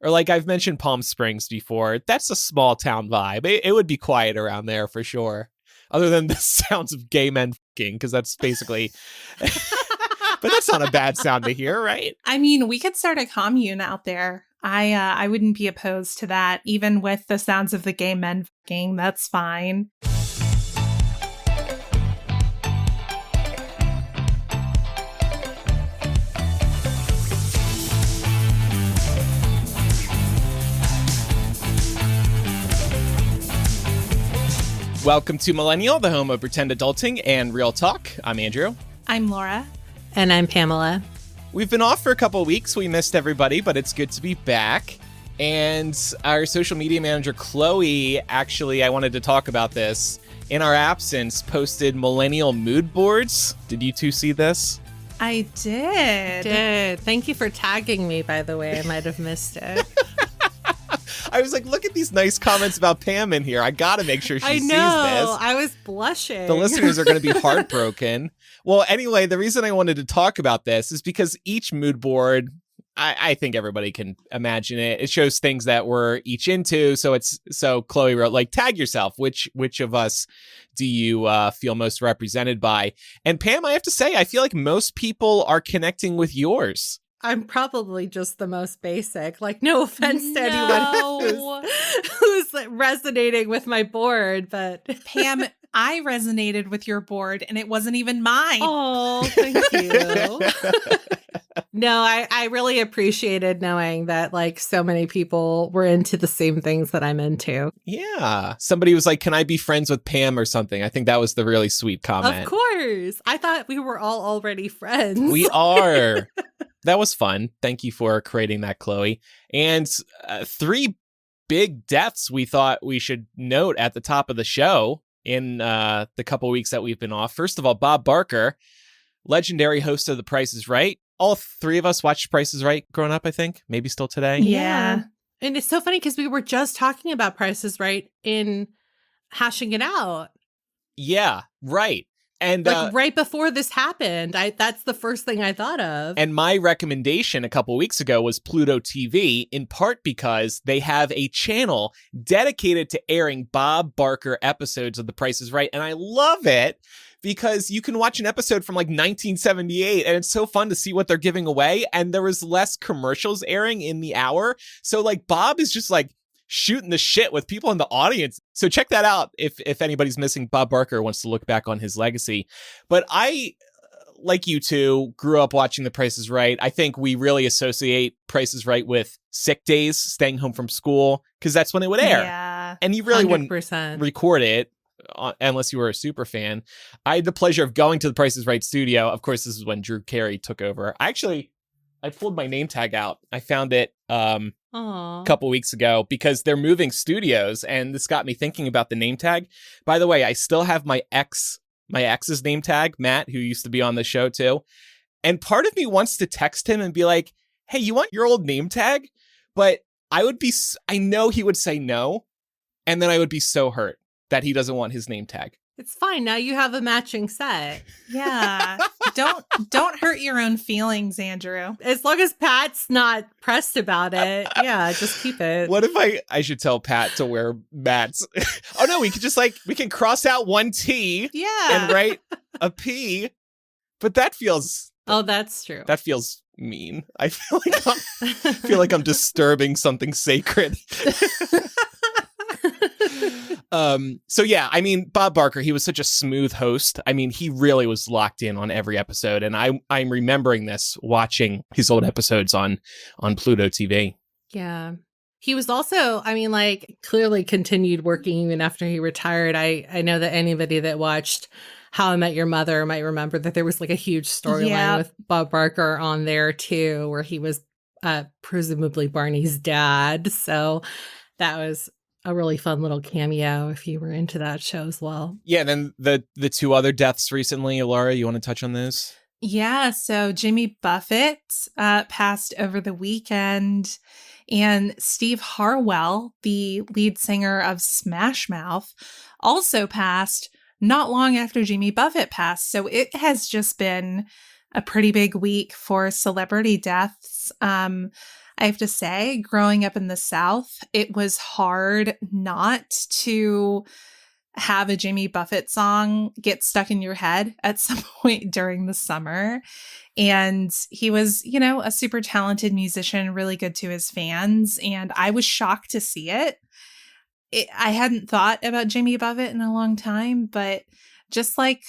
Or like I've mentioned Palm Springs before. That's a small town vibe. It would be quiet around there for sure. Other than the sounds of gay men fucking, because that's basically... But that's not a bad sound to hear, right? I mean, we could start a commune out there. I wouldn't be opposed to that. Even with the sounds of the gay men fucking, that's fine. Welcome to Millennial, the home of pretend adulting and real talk. I'm Andrew. I'm Laura. And I'm Pamela. We've been off for a couple of weeks. We missed everybody, but it's good to be back. And our social media manager, Chloe, actually, I wanted to talk about this, in our absence, posted Millennial mood boards. Did you two see this? I did. Thank you for tagging me, by the way. I might have missed it. I was like, look at these nice comments about Pam in here. I got to make sure she sees this. I was blushing. The listeners are going to be heartbroken. Well, anyway, the reason I wanted to talk about this is because each mood board, I think everybody can imagine it. It shows things that we're each into. So Chloe wrote, like, tag yourself. Which of us do you feel most represented by? And Pam, I have to say, I feel like most people are connecting with yours. I'm probably just the most basic. Like, no offense to anyone who's resonating with my board, but Pam, I resonated with your board and it wasn't even mine. Oh, thank you. No, I really appreciated knowing that like so many people were into the same things that I'm into. Yeah. Somebody was like, can I be friends with Pam or something? I think that was the really sweet comment. Of course. I thought we were all already friends. We are. That was fun. Thank you for creating that, Chloe. And 3 big deaths we thought we should note at the top of the show in the couple weeks that we've been off. First of all, Bob Barker, legendary host of The Price is Right. All 3 of us watched Price is Right growing up, I think. Maybe still today. Yeah. And it's so funny because we were just talking about Price is Right in Hashing It Out. Yeah, right. And like right before this happened, that's the first thing I thought of. And my recommendation a couple weeks ago was Pluto TV, in part because they have a channel dedicated to airing Bob Barker episodes of The Price is Right. And I love it because you can watch an episode from like 1978 and it's so fun to see what they're giving away. And there was less commercials airing in the hour. So like Bob is just like shooting the shit with people in the audience. So check that out if anybody's missing. Bob Barker wants to look back on his legacy. But I, like you two, grew up watching The Price is Right. I think we really associate Price is Right with sick days, staying home from school, because that's when it would air. Yeah. And you really 100%. wouldn't record it unless you were a super fan. I had the pleasure of going to The Price is Right studio. Of course, this is when Drew Carey took over. I pulled my name tag out. I found it a couple weeks ago because they're moving studios, and this got me thinking about the name tag. By the way, I still have my ex's name tag, Matt, who used to be on the show too. And part of me wants to text him and be like, hey, you want your old name tag? But I know he would say no. And then I would be so hurt that he doesn't want his name tag. It's fine. Now you have a matching set. Yeah. Don't hurt your own feelings, Andrew. As long as Pat's not pressed about it. Yeah, just keep it. What if I should tell Pat to wear Matt's? Oh no, we can cross out one T and write a P. But that feels... Oh, that's true. That feels mean. I feel like I'm disturbing something sacred. So yeah, I mean, Bob Barker, he was such a smooth host. I mean, he really was locked in on every episode. And I'm remembering this watching his old episodes on Pluto TV. Yeah. He was also, I mean, like, clearly continued working even after he retired. I know that anybody that watched How I Met Your Mother might remember that there was like a huge storyline with Bob Barker on there too, where he was presumably Barney's dad. So that was a really fun little cameo if you were into that show as well. Yeah, and then the 2 other deaths recently, Laura, you want to touch on those? Yeah, so Jimmy Buffett passed over the weekend, and Steve Harwell, the lead singer of Smash Mouth, also passed not long after Jimmy Buffett passed. So it has just been a pretty big week for celebrity deaths. I have to say, growing up in the South, it was hard not to have a Jimmy Buffett song get stuck in your head at some point during the summer. And he was, a super talented musician, really good to his fans. And I was shocked to see it. I hadn't thought about Jimmy Buffett in a long time, but just like,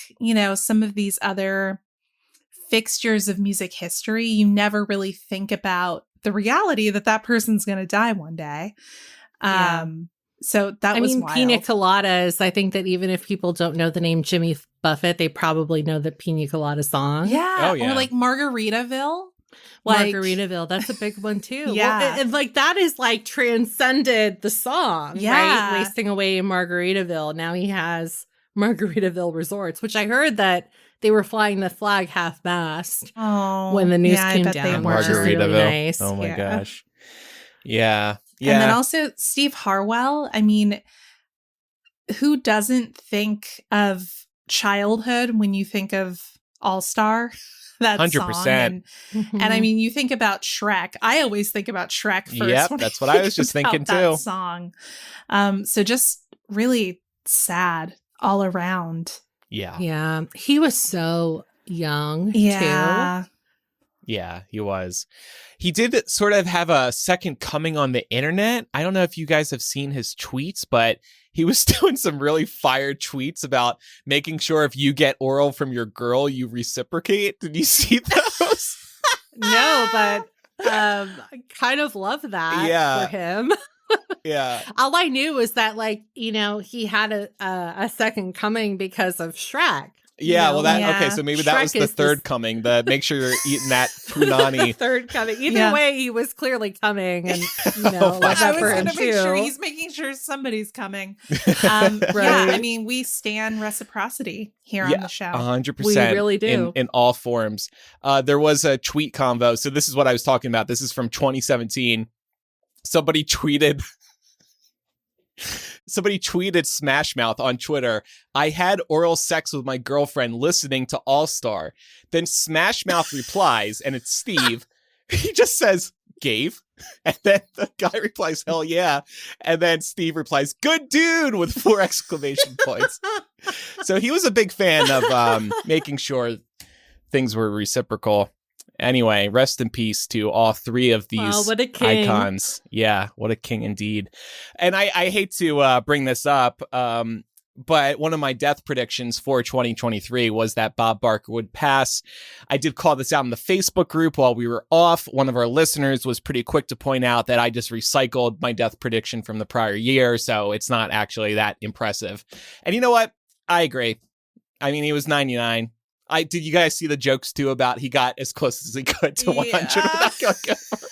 some of these other fixtures of music history, you never really think about the reality that person's going to die one day. Yeah. So that was wild. Pina Coladas, I think that even if people don't know the name Jimmy Buffett, they probably know the Pina Colada song. Yeah. Oh, yeah. Or like Margaritaville. Margaritaville, that's a big one too. Yeah. Well, and like that is like transcended the song, Yeah. right? Wasting Away in Margaritaville. Now he has Margaritaville Resorts, which I heard that they were flying the flag half-mast when the news came down. Which is really nice. Oh my gosh. Yeah. Yeah. And then also Steve Harwell. I mean, who doesn't think of childhood when you think of All-Star? That 100%. song. And I mean, you think about Shrek. I always think about Shrek first. Yep, that's what I was just thinking too. That song. So just really sad all around. Yeah. Yeah. He was so young too. Yeah, he was. He did sort of have a second coming on the internet. I don't know if you guys have seen his tweets, but he was doing some really fire tweets about making sure if you get oral from your girl, you reciprocate. Did you see those? No, but I kind of love that for him. Yeah. All I knew was that, like, he had a second coming because of Shrek. Yeah, okay, so maybe that was the third coming, the make sure you're eating that punani. Third coming. Either way, he was clearly coming, and, love that for him, too. He's making sure somebody's coming. Right. Yeah, I mean, we stand reciprocity here on the show. 100%. We really do. In all forms. There was a tweet convo, so this is what I was talking about. This is from 2017. Somebody tweeted Smash Mouth on Twitter. I had oral sex with my girlfriend listening to All Star. Then Smash Mouth replies, and it's Steve. He just says, gave. And then the guy replies, hell yeah. And then Steve replies, good dude, with 4 exclamation points. So he was a big fan of making sure things were reciprocal. Anyway, rest in peace to all 3 of these icons. Yeah, what a king indeed. And I hate to bring this up, but one of my death predictions for 2023 was that Bob Barker would pass. I did call this out in the Facebook group while we were off. One of our listeners was pretty quick to point out that I just recycled my death prediction from the prior year, so it's not actually that impressive. And you know what? I agree. I mean, he was 99. Did you guys see the jokes too about he got as close as he could to 100 without going over?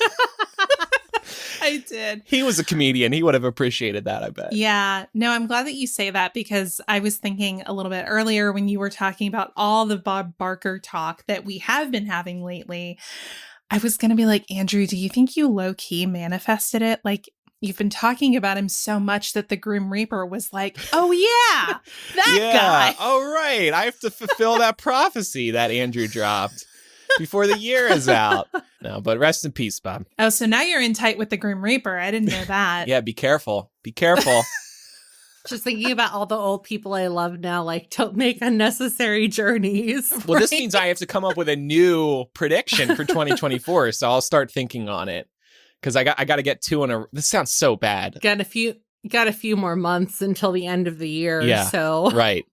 I did. He was a comedian. He would have appreciated that, I bet. Yeah. No, I'm glad that you say that because I was thinking a little bit earlier when you were talking about all the Bob Barker talk that we have been having lately. I was going to be like, Andrew, do you think you low-key manifested it? Like, you've been talking about him so much that the Grim Reaper was like, oh, yeah, that guy. Oh, right. I have to fulfill that prophecy that Andrew dropped before the year is out. No, but rest in peace, Bob. Oh, so now you're in tight with the Grim Reaper. I didn't know that. Yeah, be careful. Be careful. Just thinking about all the old people I love now, like, don't make unnecessary journeys. Well, this means I have to come up with a new prediction for 2024, so I'll start thinking on it. Because I got to get 2 in a... This sounds so bad. Got a few more months until the end of the year. Yeah, so right.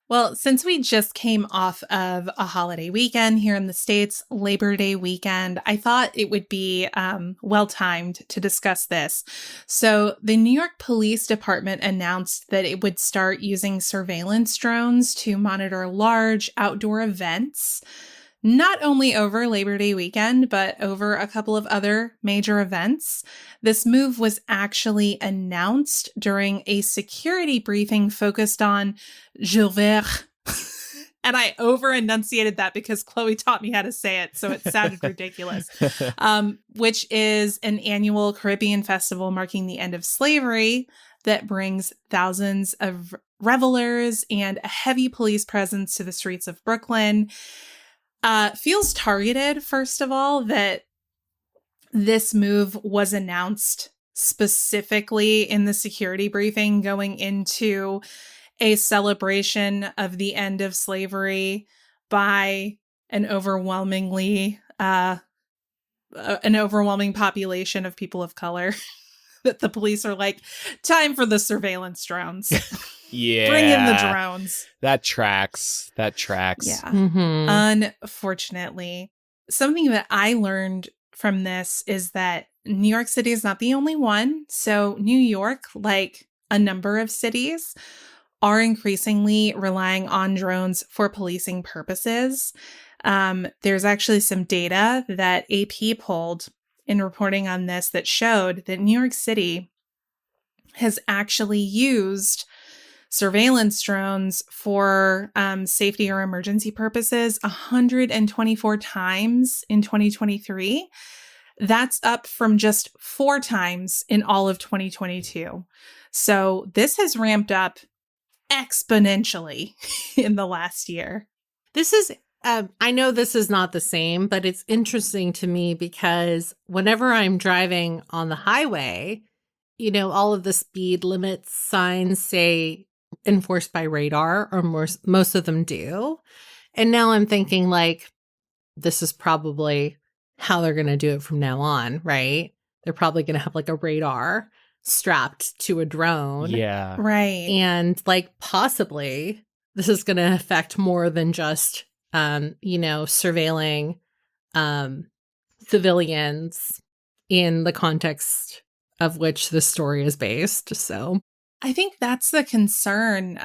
Well, since we just came off of a holiday weekend here in the States, Labor Day weekend, I thought it would be well-timed to discuss this. So the New York Police Department announced that it would start using surveillance drones to monitor large outdoor events, not only over Labor Day weekend, but over a couple of other major events. This move was actually announced during a security briefing focused on Jules Verne. And I over-enunciated that because Chloe taught me how to say it, so it sounded ridiculous. Which is an annual Caribbean festival marking the end of slavery that brings thousands of revelers and a heavy police presence to the streets of Brooklyn. Feels targeted, first of all, that this move was announced specifically in the security briefing going into a celebration of the end of slavery by an overwhelming population of people of color. That the police are like, time for the surveillance drones. Yeah. Bring in the drones. That tracks. Yeah. Mm-hmm. Unfortunately, something that I learned from this is that New York City is not the only one. So New York, like a number of cities, are increasingly relying on drones for policing purposes. There's actually some data that AP pulled in reporting on this that showed that New York City has actually used surveillance drones for safety or emergency purposes 124 times in 2023. That's up from just 4 times in all of 2022. So this has ramped up exponentially in the last year. This is, I know this is not the same, but it's interesting to me because whenever I'm driving on the highway, you know, all of the speed limit signs say enforced by radar, or most of them do. And now I'm thinking like, this is probably how they're going to do it from now on, right? They're probably going to have like a radar strapped to a drone. Yeah. Right. And like possibly this is going to affect more than just, surveilling civilians in the context of which the story is based. So I think that's the concern.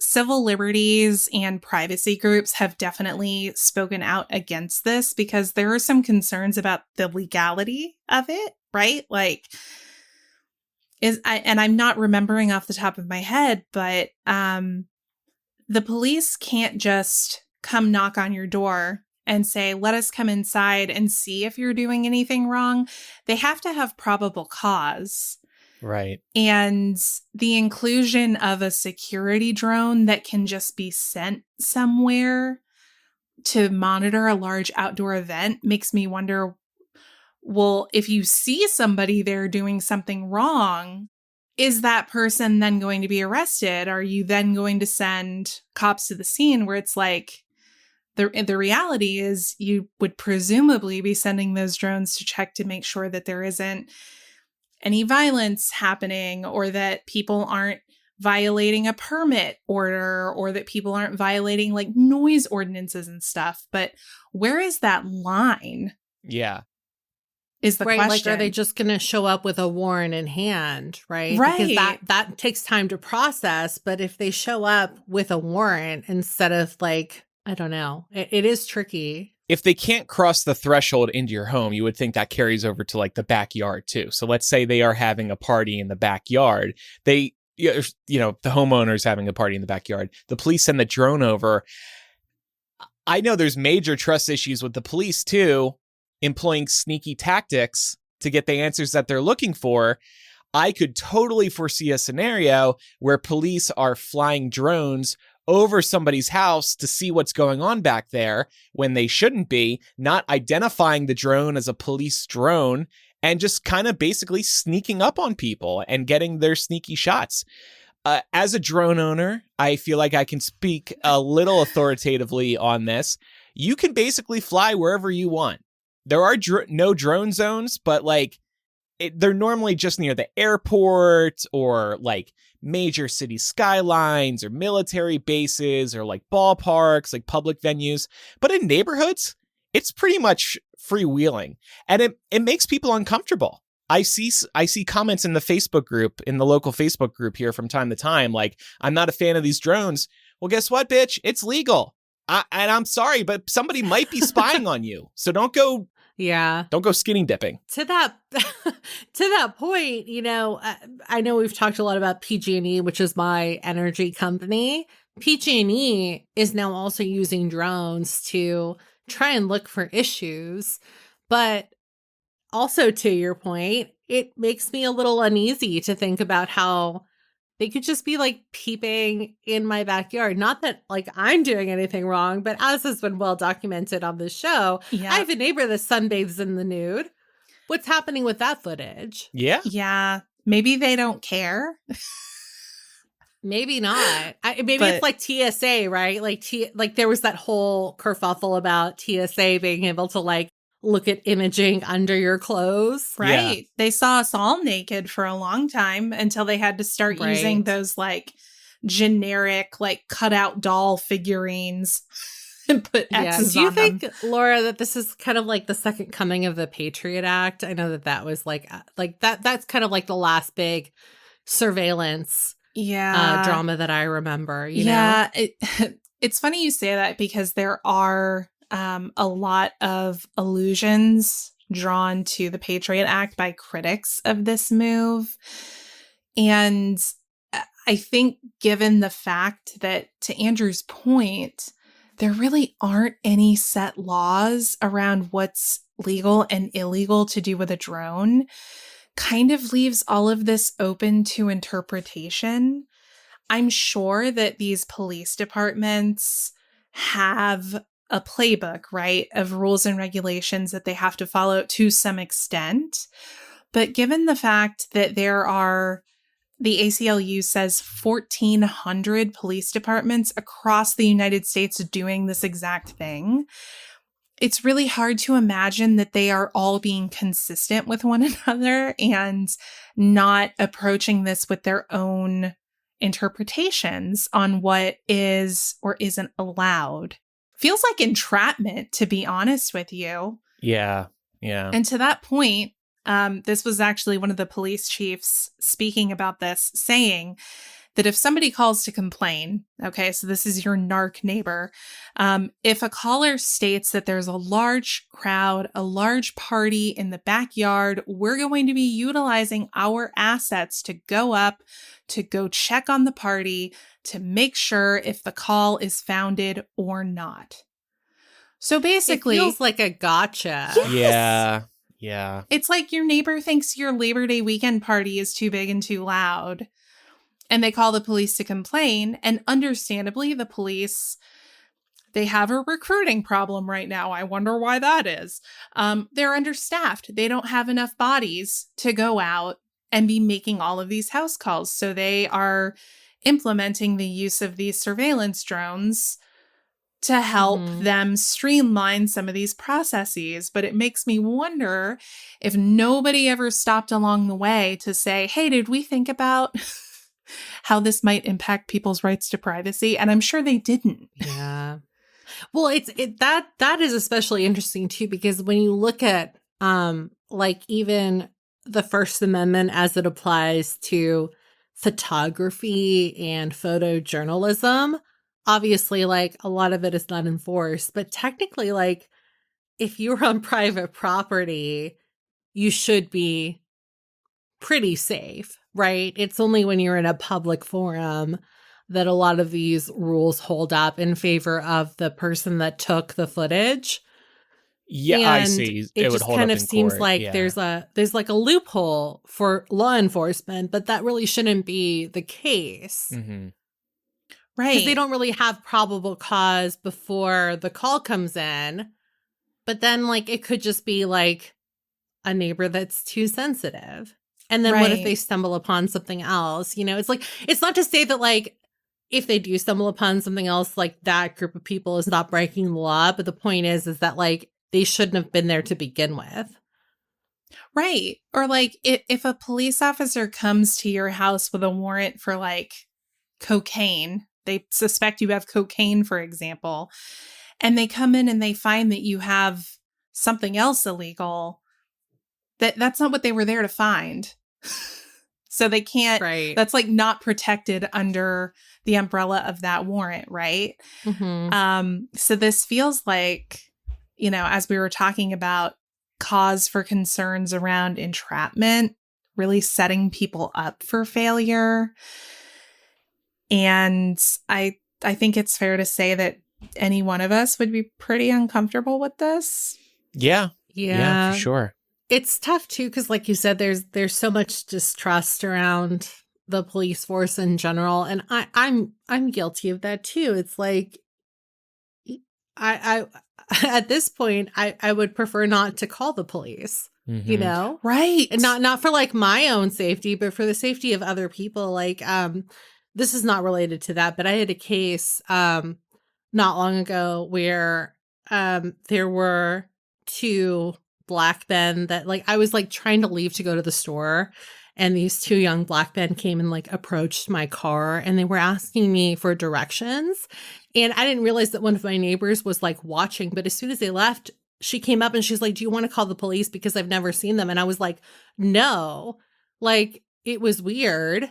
Civil liberties and privacy groups have definitely spoken out against this because there are some concerns about the legality of it, right? Like, I'm not remembering off the top of my head, but the police can't just come knock on your door and say, let us come inside and see if you're doing anything wrong. They have to have probable cause. Right. And the inclusion of a security drone that can just be sent somewhere to monitor a large outdoor event makes me wonder, well, if you see somebody there doing something wrong, is that person then going to be arrested? Are you then going to send cops to the scene where it's like, the reality is you would presumably be sending those drones to check to make sure that there isn't any violence happening or that people aren't violating a permit order or that people aren't violating like noise ordinances and stuff. But where is that line? Yeah. Is the right, question. like, are they just going to show up with a warrant in hand, right? Right. Because that takes time to process. But if they show up with a warrant instead of like, I don't know, it is tricky. If they can't cross the threshold into your home, you would think that carries over to like the backyard too. So let's say they are having a party in the backyard. The homeowner's having a party in the backyard. The police send the drone over. I know there's major trust issues with the police too, employing sneaky tactics to get the answers that they're looking for. I could totally foresee a scenario where police are flying drones over somebody's house to see what's going on back there when they shouldn't be, not identifying the drone as a police drone, and just kind of basically sneaking up on people and getting their sneaky shots. As a drone owner, I feel like I can speak a little authoritatively on this. You can basically fly wherever you want. There are no drone zones, but like they're normally just near the airport or like major city skylines or military bases or like ballparks, like public venues. But in neighborhoods, it's pretty much freewheeling, and it makes people uncomfortable. I see comments in the Facebook group, in the local Facebook group here from time to time, like, I'm not a fan of these drones. Well, guess what, bitch? It's legal. And I'm sorry, but somebody might be spying on you. So don't go skinny dipping. To that point, I know we've talked a lot about PG&E, which is my energy company. PG&E is now also using drones to try and look for issues. But also, to your point, it makes me a little uneasy to think about how they could just be like peeping in my backyard. Not that like I'm doing anything wrong, but as has been well documented on the show, I have a neighbor that sunbathes in the nude. What's happening with that footage? Yeah. Yeah. Maybe they don't care. Maybe not. It's like TSA, right? Like there was that whole kerfuffle about TSA being able to like look at imaging under your clothes. Right. Yeah. They saw us all naked for a long time until they had to start using those like generic, like cutout doll figurines and put X's Do you on them. think, Laura, that this is kind of like the second coming of the Patriot Act? I know that was like that's kind of like the last big surveillance drama that I remember, you know? It's funny you say that because there are a lot of allusions drawn to the Patriot Act by critics of this move. And I think given the fact that, to Andrew's point, there really aren't any set laws around what's legal and illegal to do with a drone, kind of leaves all of this open to interpretation. I'm sure that these police departments have a playbook, right, of rules and regulations that they have to follow to some extent. But given the fact that there are, the ACLU says 1,400 police departments across the United States doing this exact thing, it's really hard to imagine that they are all being consistent with one another and not approaching this with their own interpretations on what is or isn't allowed. Feels like entrapment, to be honest with you. Yeah. Yeah. And to that point, this was actually one of the police chiefs speaking about this, saying that if somebody calls to complain, okay, so this is your narc neighbor, if a caller states that there's a large crowd, a large party in the backyard, we're going to be utilizing our assets to go up, to go check on the party, to make sure if the call is founded or not. So basically, it feels like a gotcha. Yes. Yeah. Yeah. It's like your neighbor thinks your Labor Day weekend party is too big and too loud, and they call the police to complain. And understandably, the police, they have a recruiting problem right now. I wonder why that is. They're understaffed. They don't have enough bodies to go out and be making all of these house calls. So they are implementing the use of these surveillance drones to help them streamline some of these processes. But it makes me wonder if nobody ever stopped along the way to say, hey, did we think about how this might impact people's rights to privacy? And I'm sure they didn't. Yeah. Well, that is especially interesting too, because when you look at like even the First Amendment as it applies to photography and photojournalism, obviously like a lot of it is not enforced, but technically like if you're on private property, you should be pretty safe, right? It's only when you're in a public forum that a lot of these rules hold up in favor of the person that took the footage. Yeah, and I see. It would just hold kind up of in seems court. like Yeah. there's like a loophole for law enforcement, but that really shouldn't be the case. Mm-hmm. Right. Because they don't really have probable cause before the call comes in. But then like it could just be like a neighbor that's too sensitive. And then what if they stumble upon something else? You know, it's like, it's not to say that like if they do stumble upon something else, like that group of people is not breaking the law. But the point is that like they shouldn't have been there to begin with. Right. Or like if a police officer comes to your house with a warrant for like cocaine, they suspect you have cocaine, for example, and they come in and they find that you have something else illegal, that's not what they were there to find. So they can't, that's like not protected under the umbrella of that warrant, right? So this feels like, you know, as we were talking about cause for concerns around entrapment, really setting people up for failure. And I think it's fair to say that any one of us would be pretty uncomfortable with this. Yeah, for sure. It's tough too, because like you said, there's so much distrust around the police force in general. And I'm guilty of that too. It's like, I at this point, I would prefer not to call the police, you know? Right. And not for like my own safety, but for the safety of other people. Like, this is not related to that, but I had a case, not long ago where, there were two black men that like, I was like trying to leave to go to the store. And these two young black men came and like approached my car and they were asking me for directions. And I didn't realize that one of my neighbors was like watching. But as soon as they left, she came up and she's like, "Do you want to call the police? Because I've never seen them." And I was like, "No." Like, it was weird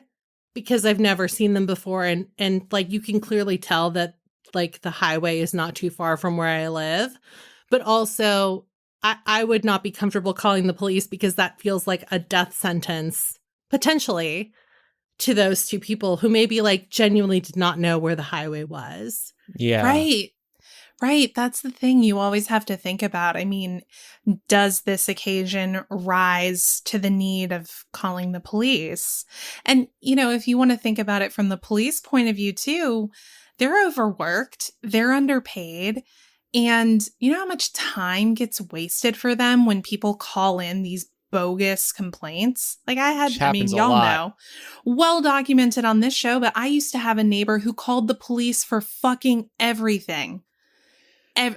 because I've never seen them before. And like, you can clearly tell that like the highway is not too far from where I live. But also, I would not be comfortable calling the police because that feels like a death sentence, potentially, to those two people who maybe like genuinely did not know where the highway was. Yeah. Right. Right. That's the thing you always have to think about. I mean, does this occasion rise to the need of calling the police? And, you know, if you want to think about it from the police point of view too, they're overworked, they're underpaid. And you know how much time gets wasted for them when people call in these bogus complaints? Like Which happens a y'all lot. know, well documented on this show, but I used to have a neighbor who called the police for fucking everything.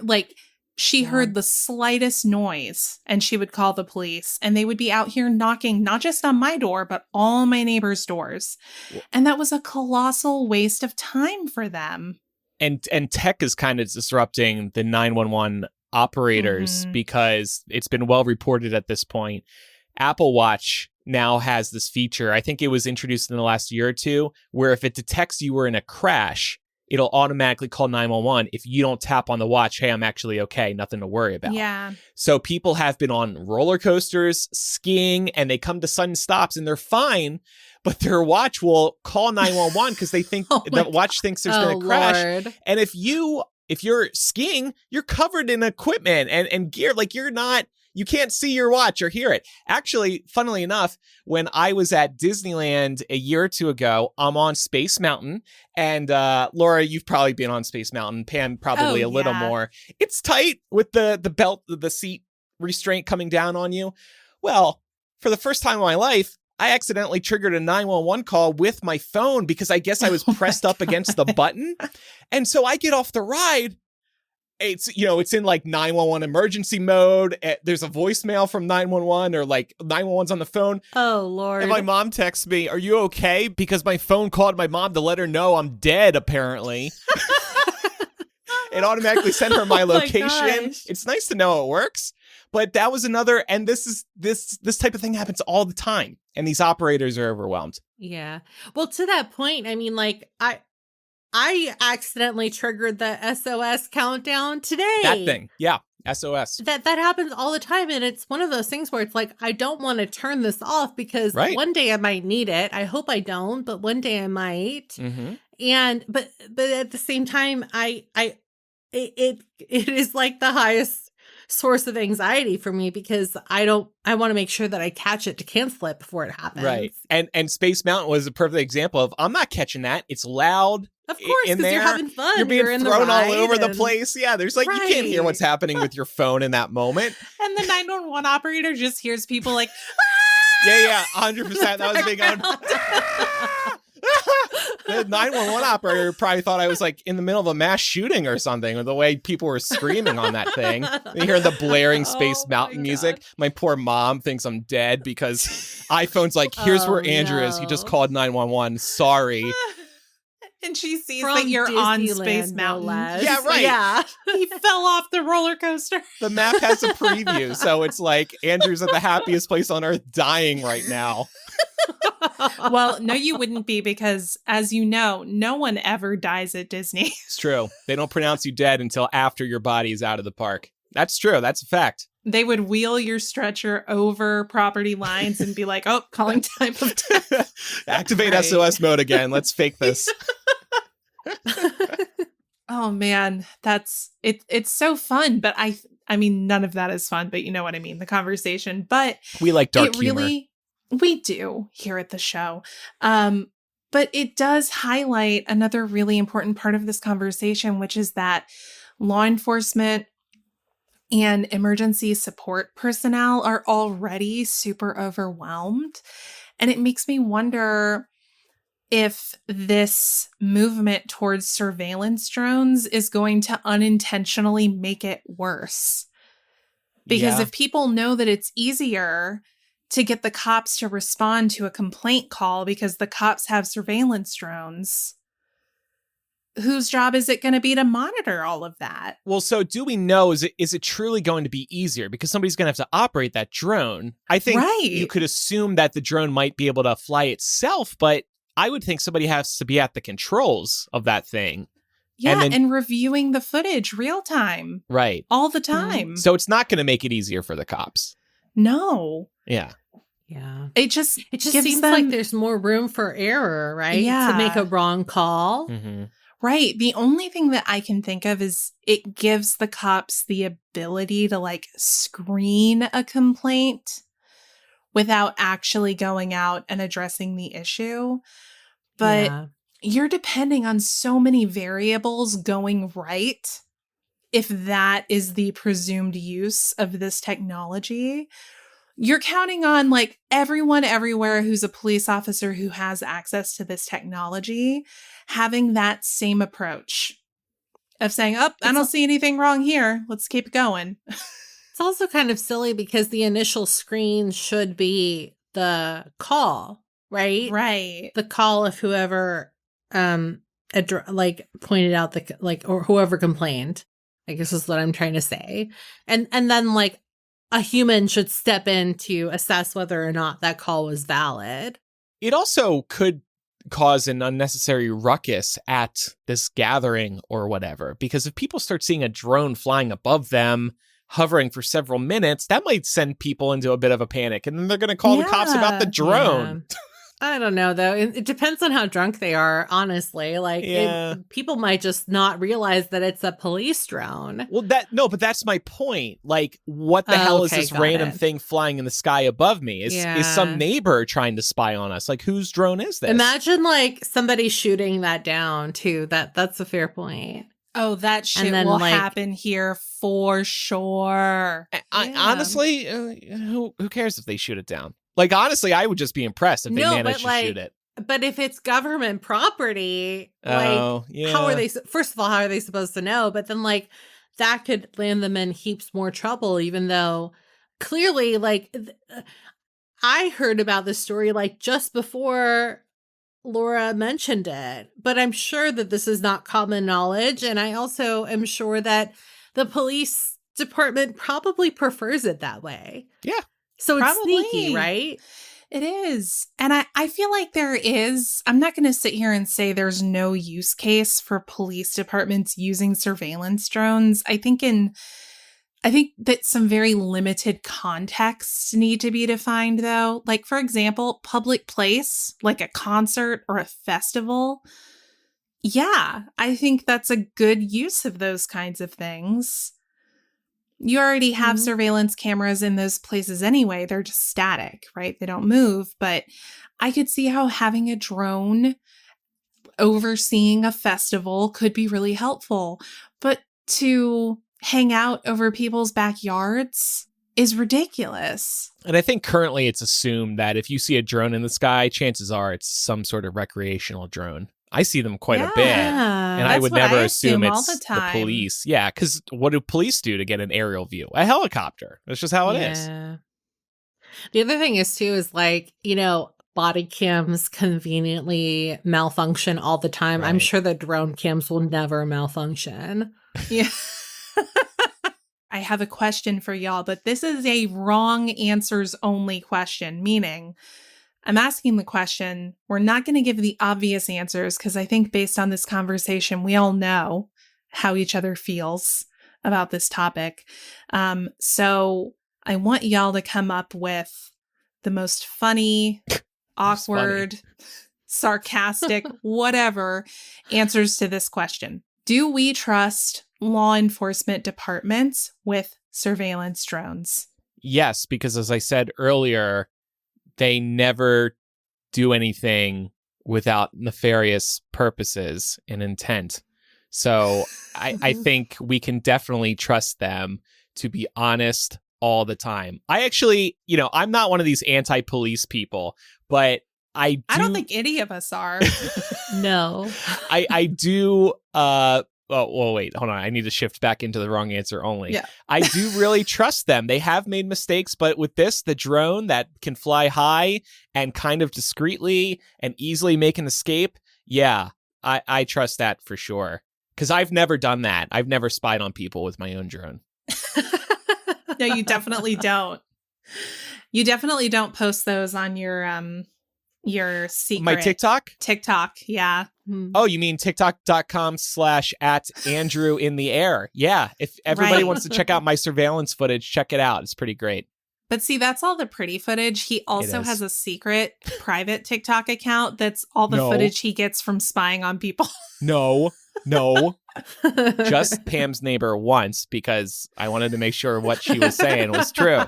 Like, she heard the slightest noise and she would call the police and they would be out here knocking not just on my door, but all my neighbors' doors. And that was a colossal waste of time for them. And tech is kind of disrupting the 911 operators because it's been well reported at this point. Apple Watch now has this feature. I think it was introduced in the last year or two, where if it detects you were in a crash, it'll automatically call 911 if you don't tap on the watch, "Hey, I'm actually okay, nothing to worry about." Yeah. So people have been on roller coasters, skiing, and they come to sudden stops and they're fine, but their watch will call 911 because they think the watch thinks there's been a crash. Lord. And if you're skiing, you're covered in equipment and gear. Like, you can't see your watch or hear it. Actually, funnily enough, when I was at Disneyland a year or two ago, I'm on Space Mountain. And Laura, you've probably been on Space Mountain. Pam, probably a little more. It's tight with the belt, the seat restraint coming down on you. Well, for the first time in my life, I accidentally triggered a 911 call with my phone because I guess I was pressed up against the button. And so I get off the ride. It's in like 911 emergency mode. There's a voicemail from 911 or like 911's on the phone. Oh, Lord. And my mom texts me, "Are you okay?" Because my phone called my mom to let her know I'm dead, apparently. It automatically sent her my location. It's nice to know it works. But that was another, and this type of thing happens all the time. And these operators are overwhelmed. Yeah. Well, to that point, I mean, like, I accidentally triggered the SOS countdown today. That thing. Yeah. SOS. That happens all the time. And it's one of those things where it's like, I don't want to turn this off because one day I might need it. I hope I don't, but one day I might. Mm-hmm. And, but at the same time, it is like the highest source of anxiety for me because I want to make sure that I catch it to cancel it before it happens. Right. And Space Mountain was a perfect example of, I'm not catching that. It's loud. Of course, because you're having fun. You're being thrown all over the and... place. Yeah, there's like, you can't hear what's happening with your phone in that moment. And the 911 operator just hears people like, yeah, 100%. That was me going, The 911 operator probably thought I was like in the middle of a mass shooting or something, or the way people were screaming on that thing. You hear the blaring Space Mountain music. My poor mom thinks I'm dead because iPhone's like, "Here's where Andrew is. He just called 911. Sorry." And she sees that you're on Space Mountain. Yeah, right. Yeah. He fell off the roller coaster. The map has a preview, so it's like Andrew's at the happiest place on earth dying right now. Well, no, you wouldn't be because, as you know, no one ever dies at Disney. It's true. They don't pronounce you dead until after your body is out of the park. That's true. That's a fact. They would wheel your stretcher over property lines and be like, "Oh, calling time of death." Activate SOS mode again. Let's fake this. Oh man, that's it. It's so fun, but I mean, none of that is fun. But you know what I mean, the conversation. But we like dark humor. We do here at the show. But it does highlight another really important part of this conversation, which is that law enforcement and emergency support personnel are already super overwhelmed. And it makes me wonder if this movement towards surveillance drones is going to unintentionally make it worse. Because if people know that it's easier to get the cops to respond to a complaint call because the cops have surveillance drones, whose job is it going to be to monitor all of that? Well, so do we know, is it truly going to be easier? Because somebody's going to have to operate that drone. I think you could assume that the drone might be able to fly itself, but I would think somebody has to be at the controls of that thing. Yeah, and reviewing the footage real time. Right. All the time. So it's not going to make it easier for the cops. No. Yeah. Yeah. It just seems like there's more room for error, right? Yeah. To make a wrong call. Mm-hmm. Right. The only thing that I can think of is it gives the cops the ability to like screen a complaint without actually going out and addressing the issue. But you're depending on so many variables going right if that is the presumed use of this technology. You're counting on like everyone everywhere who's a police officer who has access to this technology having that same approach of saying, oh, I don't see anything wrong here. Let's keep it going. It's also kind of silly because the initial screen should be the call, right? Right. The call of whoever pointed out or whoever complained, I guess is what I'm trying to say. And then like a human should step in to assess whether or not that call was valid. It also could cause an unnecessary ruckus at this gathering or whatever, because if people start seeing a drone flying above them, hovering for several minutes, that might send people into a bit of a panic, and then they're going to call the cops about the drone. Yeah. I don't know, though. It depends on how drunk they are, honestly. Like, people might just not realize that it's a police drone. Well, but that's my point. Like, what the hell is this random thing flying in the sky above me? Is some neighbor trying to spy on us? Like, whose drone is this? Imagine, like, somebody shooting that down, too. That's a fair point. Oh, that shit will happen here for sure. Honestly, who cares if they shoot it down? Like, honestly, I would just be impressed if they managed to shoot it. But if it's government property, how are they? First of all, how are they supposed to know? But then, like, that could land them in heaps more trouble, even though clearly, like, I heard about this story, like, just before Laura mentioned it. But I'm sure that this is not common knowledge. And I also am sure that the police department probably prefers it that way. Yeah. So it's sneaky, right? It is. And I feel like I'm not going to sit here and say there's no use case for police departments using surveillance drones. I think that some very limited contexts need to be defined, though. Like, for example, public place, like a concert or a festival. Yeah, I think that's a good use of those kinds of things. You already have surveillance cameras in those places anyway. They're just static, right? They don't move. But I could see how having a drone overseeing a festival could be really helpful. But to hang out over people's backyards is ridiculous. And I think currently it's assumed that if you see a drone in the sky, chances are it's some sort of recreational drone. I see them quite a bit, and I would never assume it's the police. Yeah, because what do police do to get an aerial view? A helicopter. That's just how it is. The other thing is, too, is like, body cams conveniently malfunction all the time. Right. I'm sure that drone cams will never malfunction. Yeah. I have a question for y'all, but this is a wrong answers only question, meaning I'm asking the question. We're not going to give the obvious answers because I think based on this conversation, we all know how each other feels about this topic. So I want y'all to come up with the most funny, awkward, sarcastic, whatever answers to this question. Do we trust law enforcement departments with surveillance drones? Yes, because as I said earlier, they never do anything without nefarious purposes and intent. So I think we can definitely trust them to be honest all the time. I actually, I'm not one of these anti-police people, but I don't think any of us are. No. I do. Well, wait, hold on. I need to shift back into the wrong answer only. Yeah. I do really trust them. They have made mistakes, but with this, the drone that can fly high and kind of discreetly and easily make an escape, yeah, I trust that for sure. Because I've never done that. I've never spied on people with my own drone. No, you definitely don't. You definitely don't post those on your secret. My TikTok? TikTok, yeah. Oh, you mean TikTok.com/@AndrewInTheAir. Yeah. If everybody wants to check out my surveillance footage, check it out. It's pretty great. But see, that's all the pretty footage. He also has a secret private TikTok account that's all the footage he gets from spying on people. No. Just Pam's neighbor once, because I wanted to make sure what she was saying was true.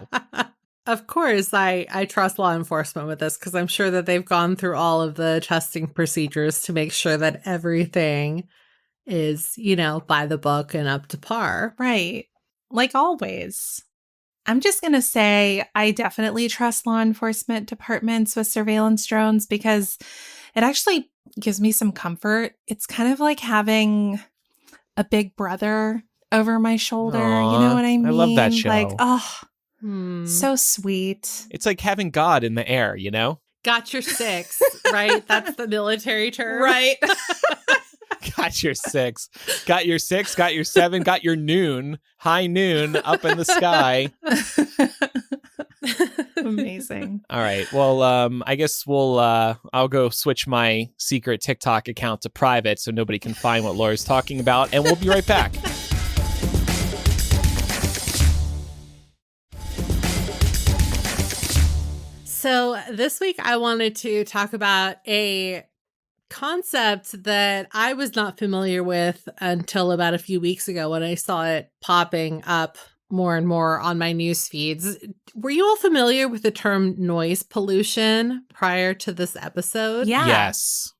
Of course, I trust law enforcement with this, because I'm sure that they've gone through all of the testing procedures to make sure that everything is, by the book and up to par. Right. Like always. I'm just going to say I definitely trust law enforcement departments with surveillance drones, because it actually gives me some comfort. It's kind of like having a big brother over my shoulder. Aww, you know what I mean? I love that show. Like, so sweet. It's like having God in the air, Got your six, right? That's the military term. Right. Got your six. Got your 6, got your 7, got your noon, high noon up in the sky. Amazing. All right. Well, I guess I'll go switch my secret TikTok account to private so nobody can find what Laura's talking about, and we'll be right back. So this week I wanted to talk about a concept that I was not familiar with until about a few weeks ago when I saw it popping up more and more on my news feeds. Were you all familiar with the term noise pollution prior to this episode? Yeah. Yes.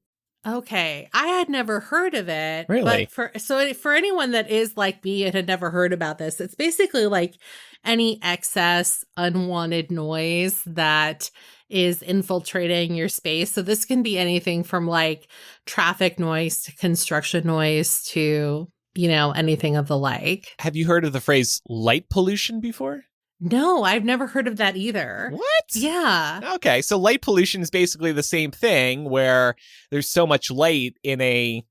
Okay. I had never heard of it. Really? But for anyone that is like me and had never heard about this, it's basically like any excess unwanted noise that is infiltrating your space. So this can be anything from like traffic noise to construction noise to, anything of the like. Have you heard of the phrase light pollution before? No, I've never heard of that either. What? Yeah. Okay, so light pollution is basically the same thing, where there's so much light in a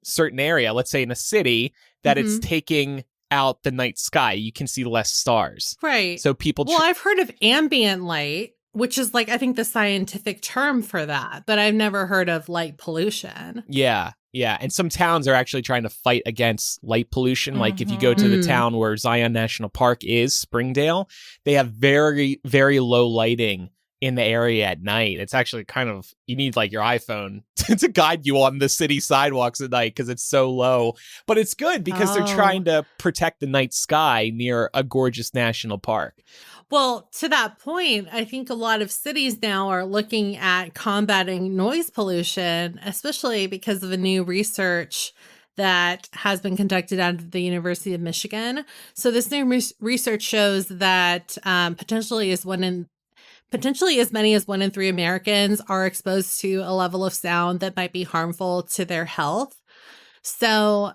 certain area, let's say in a city, that it's taking out the night sky. You can see less stars. Right. So people... Well, I've heard of ambient light, which is like, I think, the scientific term for that, but I've never heard of light pollution. Yeah. And some towns are actually trying to fight against light pollution. Like if you go to the town where Zion National Park is, Springdale, they have very, very low lighting in the area at night. It's actually kind of, you need like your iPhone to guide you on the city sidewalks at night because it's so low. But it's good because they're trying to protect the night sky near a gorgeous national park. Well, to that point, I think a lot of cities now are looking at combating noise pollution, especially because of a new research that has been conducted out of the University of Michigan. So this new research shows that potentially as many as 1 in 3 Americans are exposed to a level of sound that might be harmful to their health. So,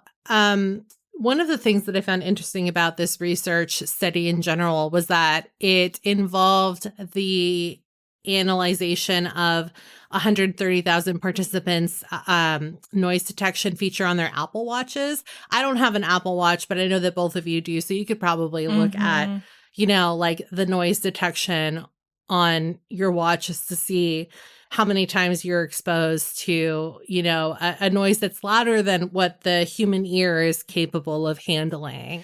one of the things that I found interesting about this research study in general was that it involved the analyzation of 130,000 participants' noise detection feature on their Apple Watches. I don't have an Apple Watch, but I know that both of you do. So you could probably look at, like the noise detection on your watch just to see how many times you're exposed to, a noise that's louder than what the human ear is capable of handling.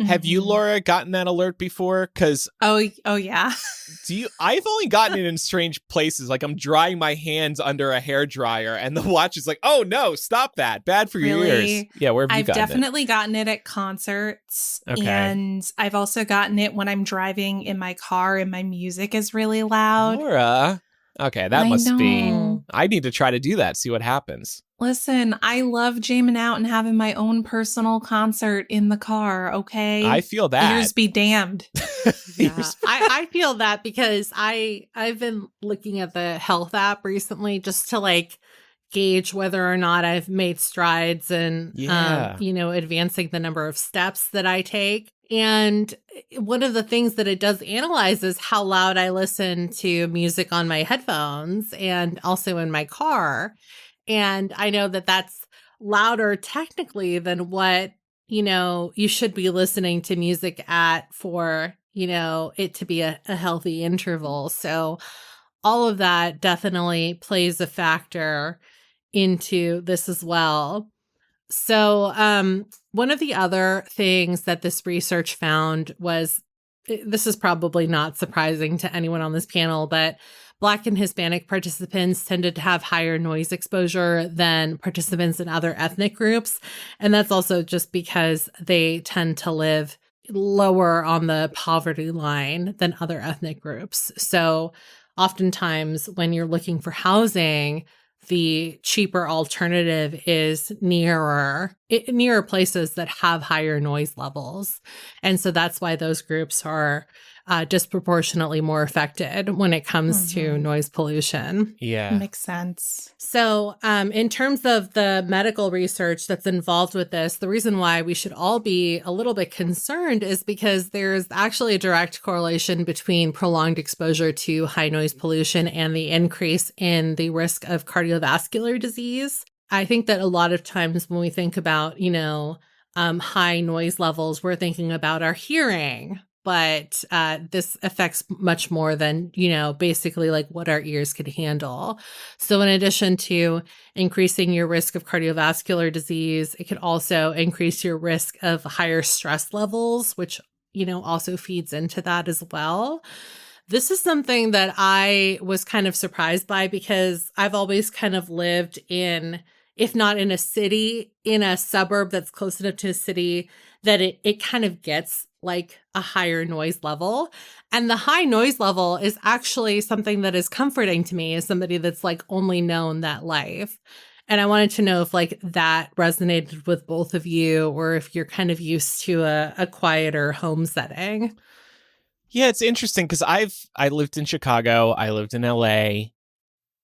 Have you, Laura, gotten that alert before? Because oh yeah. I've only gotten it in strange places. Like I'm drying my hands under a hairdryer, and the watch is like, "Oh no, stop that! Bad for your ears." Yeah, where have you gotten it? I've definitely gotten it at concerts, and I've also gotten it when I'm driving in my car and my music is really loud. Laura, Okay, that I must be. know. I need to try to do that, see what happens. Listen, I love jamming out and having my own personal concert in the car, okay? I feel that. Ears be damned. Yeah, I feel that because I've been looking at the health app recently just to like gauge whether or not I've made strides in Yeah. advancing the number of steps that I take. And one of the things that it does analyze is how loud I listen to music on my headphones and also in my car. And I know that that's louder technically than what, you should be listening to music at for, it to be a healthy interval. So all of that definitely plays a factor into this as well. So, one of the other things that this research found was this is probably not surprising to anyone on this panel, but Black and Hispanic participants tended to have higher noise exposure than participants in other ethnic groups. And that's also just because they tend to live lower on the poverty line than other ethnic groups. So, oftentimes, when you're looking for housing, the cheaper alternative is nearer places that have higher noise levels. And so that's why those groups are disproportionately more affected when it comes to noise pollution. Yeah. Makes sense. So in terms of the medical research that's involved with this, the reason why we should all be a little bit concerned is because there's actually a direct correlation between prolonged exposure to high noise pollution and the increase in the risk of cardiovascular disease. I think that a lot of times when we think about, high noise levels, we're thinking about our hearing. But this affects much more than, basically like what our ears could handle. So in addition to increasing your risk of cardiovascular disease, it could also increase your risk of higher stress levels, which, also feeds into that as well. This is something that I was kind of surprised by because I've always kind of lived in, if not in a city, in a suburb that's close enough to a city that it kind of gets like a higher noise level. And the high noise level is actually something that is comforting to me as somebody that's like only known that life. And I wanted to know if like that resonated with both of you or if you're kind of used to a quieter home setting. Yeah, it's interesting because I lived in Chicago, I lived in LA,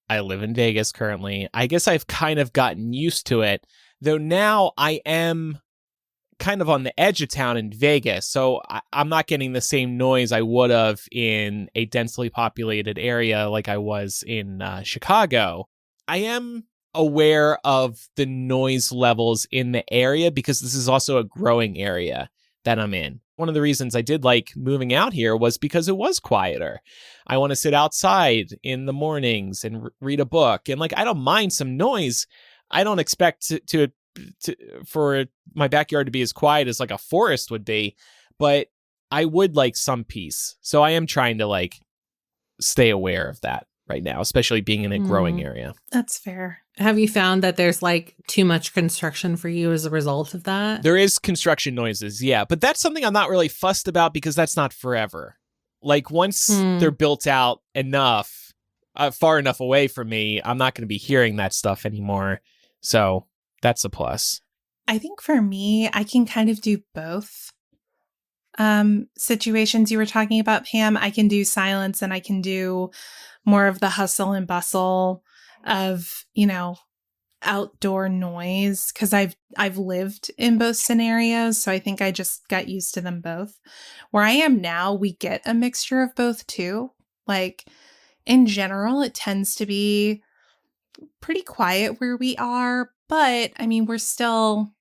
I live in Vegas currently. I guess I've kind of gotten used to it, though now I am kind of on the edge of town in Vegas, so I'm not getting the same noise I would have in a densely populated area like I was in Chicago. I am aware of the noise levels in the area because this is also a growing area that I'm in. One of the reasons I did like moving out here was because it was quieter. I want to sit outside in the mornings and read a book, and like I don't mind some noise. I don't expect for my backyard to be as quiet as like a forest would be, but I would like some peace. So I am trying to like stay aware of that right now, especially being in a growing area. That's fair. Have you found that there's like too much construction for you as a result of that? There is construction noises, yeah, but that's something I'm not really fussed about because that's not forever. Like once they're built out enough, far enough away from me, I'm not going to be hearing that stuff anymore. So that's a plus. I think for me, I can kind of do both situations you were talking about, Pam. I can do silence and I can do more of the hustle and bustle of, outdoor noise because I've lived in both scenarios. So I think I just got used to them both. Where I am now, we get a mixture of both too. Like in general, it tends to be pretty quiet where we are. But I mean, we're still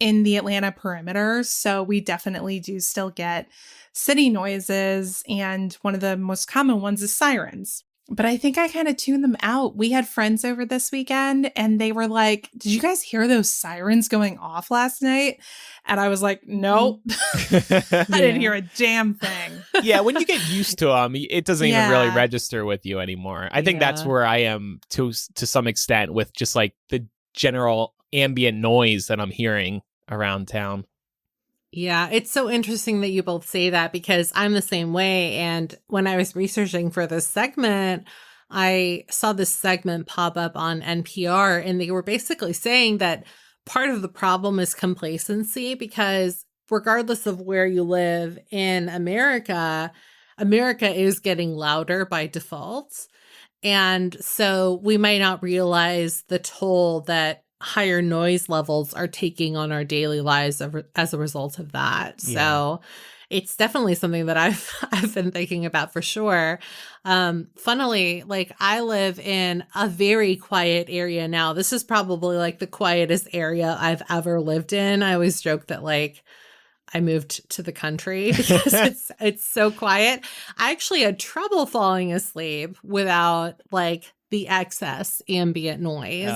in the Atlanta perimeter, so we definitely do still get city noises. And one of the most common ones is sirens. But I think I kind of tune them out. We had friends over this weekend and they were like, "Did you guys hear those sirens going off last night?" And I was like, "Nope." I didn't hear a damn thing. Yeah, when you get used to them, it doesn't even really register with you anymore. I think that's where I am to some extent with just like the general ambient noise that I'm hearing around town. Yeah, it's so interesting that you both say that because I'm the same way. And when I was researching for this segment, I saw this segment pop up on NPR, and they were basically saying that part of the problem is complacency, because regardless of where you live in America, America is getting louder by default. And so we might not realize the toll that higher noise levels are taking on our daily lives as a result of that. Yeah. So it's definitely something that I've been thinking about for sure. Funnily, like I live in a very quiet area now. This is probably like the quietest area I've ever lived in. I always joke that like I moved to the country because it's so quiet. I actually had trouble falling asleep without like the excess ambient noise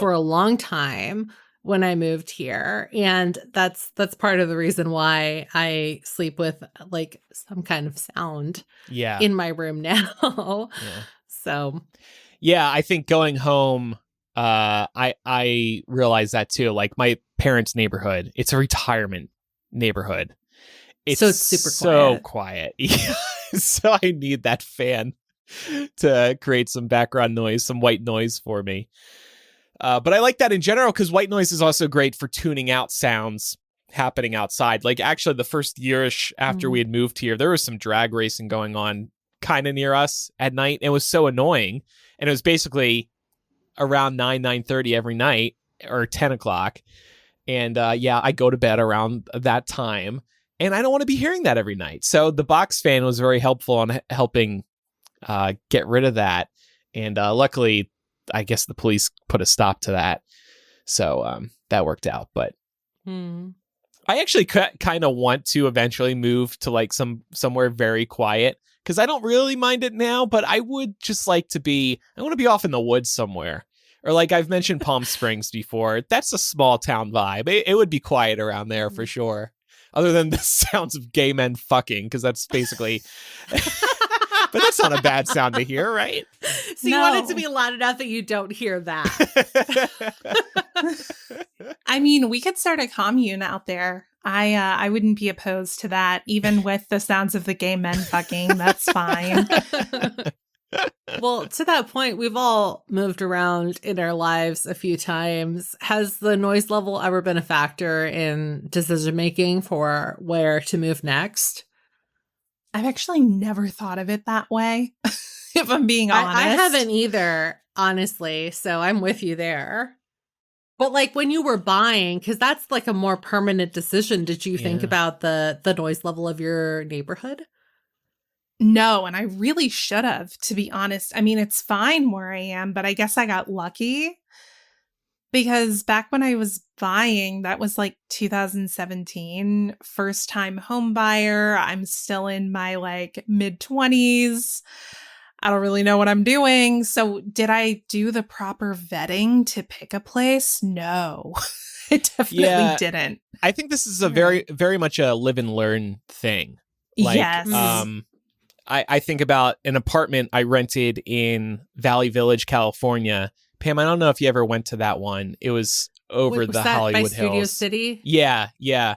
for a long time when I moved here. And that's part of the reason why I sleep with like some kind of sound in my room now. So yeah, I think going home, I realized that too. Like my parents' neighborhood, it's a retirement neighborhood. It's super quiet. Yeah. So I need that fan to create some background noise, some white noise for me. But I like that in general because white noise is also great for tuning out sounds happening outside. Like actually the first yearish after we had moved here, there was some drag racing going on kind of near us at night. It was so annoying. And it was basically around 9:30 every night or 10 o'clock. And I go to bed around that time, and I don't want to be hearing that every night. So the box fan was very helpful on helping get rid of that. And luckily, I guess the police put a stop to that. So that worked out. But I actually kind of want to eventually move to like somewhere very quiet because I don't really mind it now, but I would just like to I want to be off in the woods somewhere. Or like I've mentioned Palm Springs before. That's a small town vibe. It would be quiet around there for sure. Other than the sounds of gay men fucking, because that's basically... But that's not a bad sound to hear, right? So you want it to be loud enough that you don't hear that. I mean, we could start a commune out there. I wouldn't be opposed to that, even with the sounds of the gay men fucking. That's fine. Well, to that point, we've all moved around in our lives a few times. Has the noise level ever been a factor in decision making for where to move next? I've actually never thought of it that way, if I'm being honest. I haven't either, honestly. So I'm with you there. But like when you were buying, because that's like a more permanent decision, did you think about the noise level of your neighborhood? No, and I really should have, to be honest. I mean, it's fine where I am, but I guess I got lucky because back when I was buying, that was like 2017, first time home buyer. I'm still in my like mid-20s. I don't really know what I'm doing. So did I do the proper vetting to pick a place? No, I definitely didn't. I think this is a very, very much a live and learn thing. Like, yes. I think about an apartment I rented in Valley Village, California. Pam, I don't know if you ever went to that one. It was over the Hollywood Hills. Studio City? Yeah. Yeah,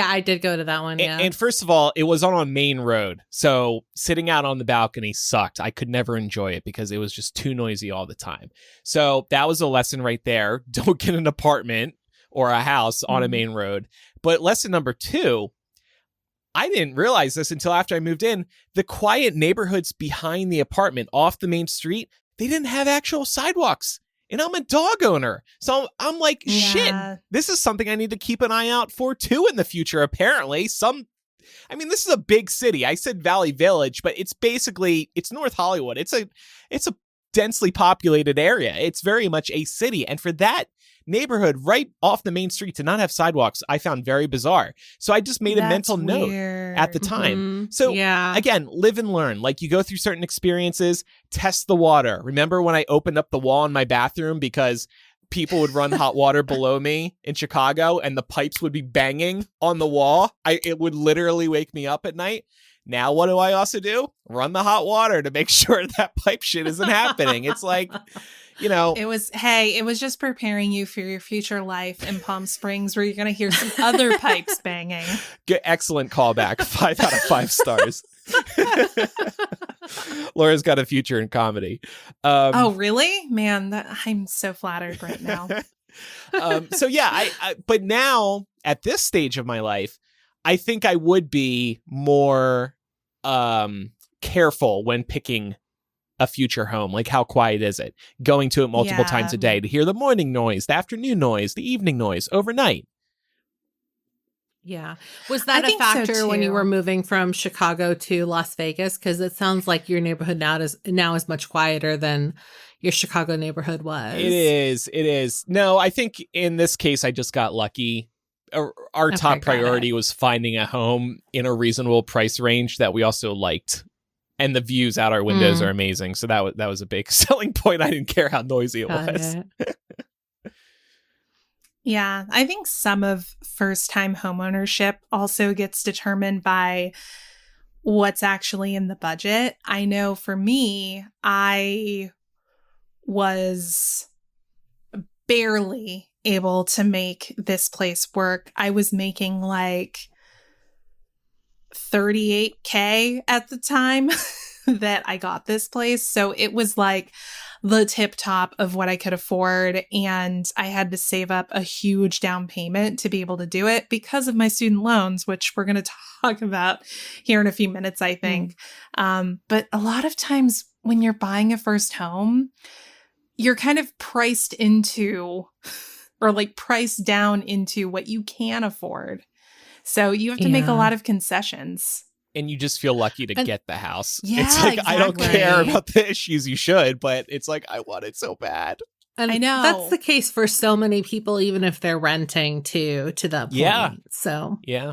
I did go to that one, yeah. And first of all, it was on a main road. So sitting out on the balcony sucked. I could never enjoy it because it was just too noisy all the time. So that was a lesson right there. Don't get an apartment or a house on a main road. But lesson number 2, I didn't realize this until after I moved in. The quiet neighborhoods behind the apartment off the main street, they didn't have actual sidewalks. And I'm a dog owner. So I'm like, shit, this is something I need to keep an eye out for too in the future. Apparently this is a big city. I said Valley Village, but it's North Hollywood. It's a densely populated area. It's very much a city. And for that neighborhood right off the main street to not have sidewalks, I found very bizarre. So I just made a mental note at the time. So again, live and learn. Like you go through certain experiences, test the water. Remember when I opened up the wall in my bathroom because people would run hot water below me in Chicago and the pipes would be banging on the wall? It would literally wake me up at night. Now, what do I also do? Run the hot water to make sure that pipe shit isn't happening. It's like, it was just preparing you for your future life in Palm Springs where you're going to hear some other pipes banging. Excellent callback. 5 out of 5 stars. Laura's got a future in comedy. Oh, really? Man, I'm so flattered right now. So yeah, but now at this stage of my life, I think I would be more careful when picking a future home. Like, how quiet is it? Going to it multiple times a day to hear the morning noise, the afternoon noise, the evening noise overnight. Yeah. Was that a factor when you were moving from Chicago to Las Vegas? Because it sounds like your neighborhood now is much quieter than your Chicago neighborhood was. It is. No, I think in this case, I just got lucky. Our top priority was finding a home in a reasonable price range that we also liked. And the views out our windows are amazing. So that was a big selling point. I didn't care how noisy it was. Yeah, I think some of first-time homeownership also gets determined by what's actually in the budget. I know for me, I was barely able to make this place work. I was making like $38K at the time that I got this place. So it was like the tip top of what I could afford. And I had to save up a huge down payment to be able to do it because of my student loans, which we're going to talk about here in a few minutes, I think. But a lot of times when you're buying a first home, you're kind of priced into or like priced down into what you can afford. So you have to make a lot of concessions. And you just feel lucky to get the house. Yeah, it's like, exactly. I don't care about the issues you should, but it's like, I want it so bad. And I know. That's the case for so many people, even if they're renting to that point. Yeah. So. Yeah.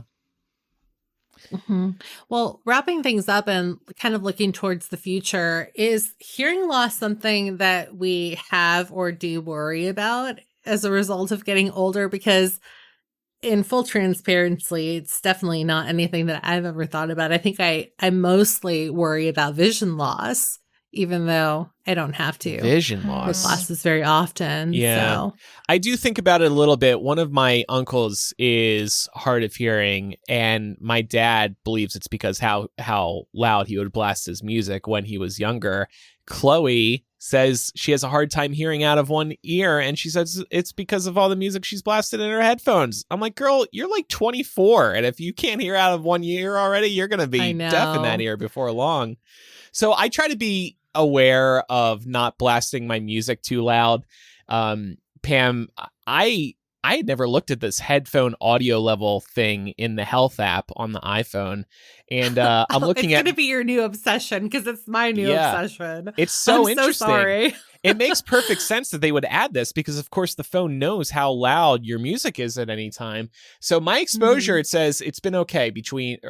Mm-hmm. Well, wrapping things up and kind of looking towards the future, is hearing loss something that we have or do worry about as a result of getting older? Because in full transparency, it's definitely not anything that I've ever thought about. I think I mostly worry about vision loss, even though I don't have to. Vision loss. With glasses very often. Yeah. So. I do think about it a little bit. One of my uncles is hard of hearing, and my dad believes it's because how loud he would blast his music when he was younger. Chloe says she has a hard time hearing out of one ear, and she says it's because of all the music she's blasted in her headphones. I'm like, girl, you're like 24, and if you can't hear out of one ear already, you're going to be deaf in that ear before long. So I try to be aware of not blasting my music too loud. Pam, I had never looked at this headphone audio level thing in the health app on the iPhone. And I'm looking it's going to be your new obsession because it's my new obsession. It's so I'm interesting. So sorry. It makes perfect sense that they would add this because, of course, the phone knows how loud your music is at any time. So my exposure, it says it's been okay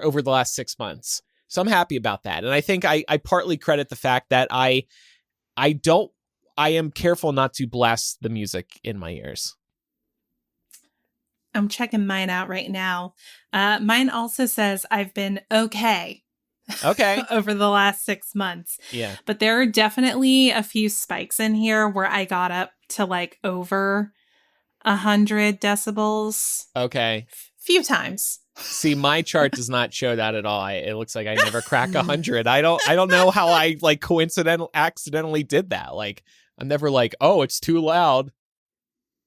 over the last 6 months. So I'm happy about that. And I think I partly credit the fact that I am careful not to blast the music in my ears. I'm checking mine out right now. Mine also says I've been okay. Okay. Over the last 6 months. Yeah. But there are definitely a few spikes in here where I got up to like over 100 decibels. Okay. Few times. See, my chart does not show that at all. It looks like I never crack 100. I don't know how I like accidentally did that. Like, I'm never like, oh, it's too loud,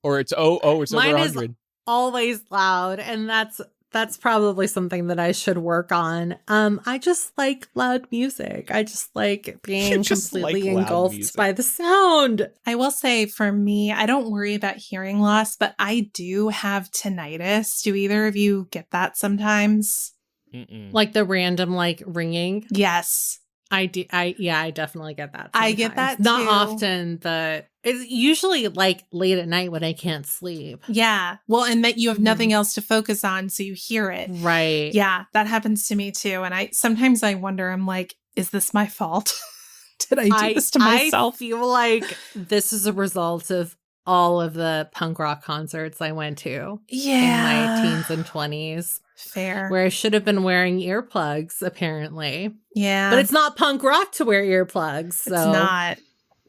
or it's it's Mine over 100. Is always loud, and that's probably something that I should work on. I just like loud music. I just like being completely engulfed by the sound. I will say for me, I don't worry about hearing loss, but I do have tinnitus. Do either of you get that sometimes? Mm-mm. Like the random like ringing? Yes. I do. I definitely get that. I get that Not too. often. It's usually like late at night when I can't sleep. Yeah. Well, and that you have nothing else to focus on, so you hear it. Right. Yeah, that happens to me too. And sometimes I wonder, I'm like, is this my fault? Did I do this to myself? I feel like this is a result of all of the punk rock concerts I went to in my teens and 20s. Fair. Where I should have been wearing earplugs, apparently. Yeah. But it's not punk rock to wear earplugs. So. It's not.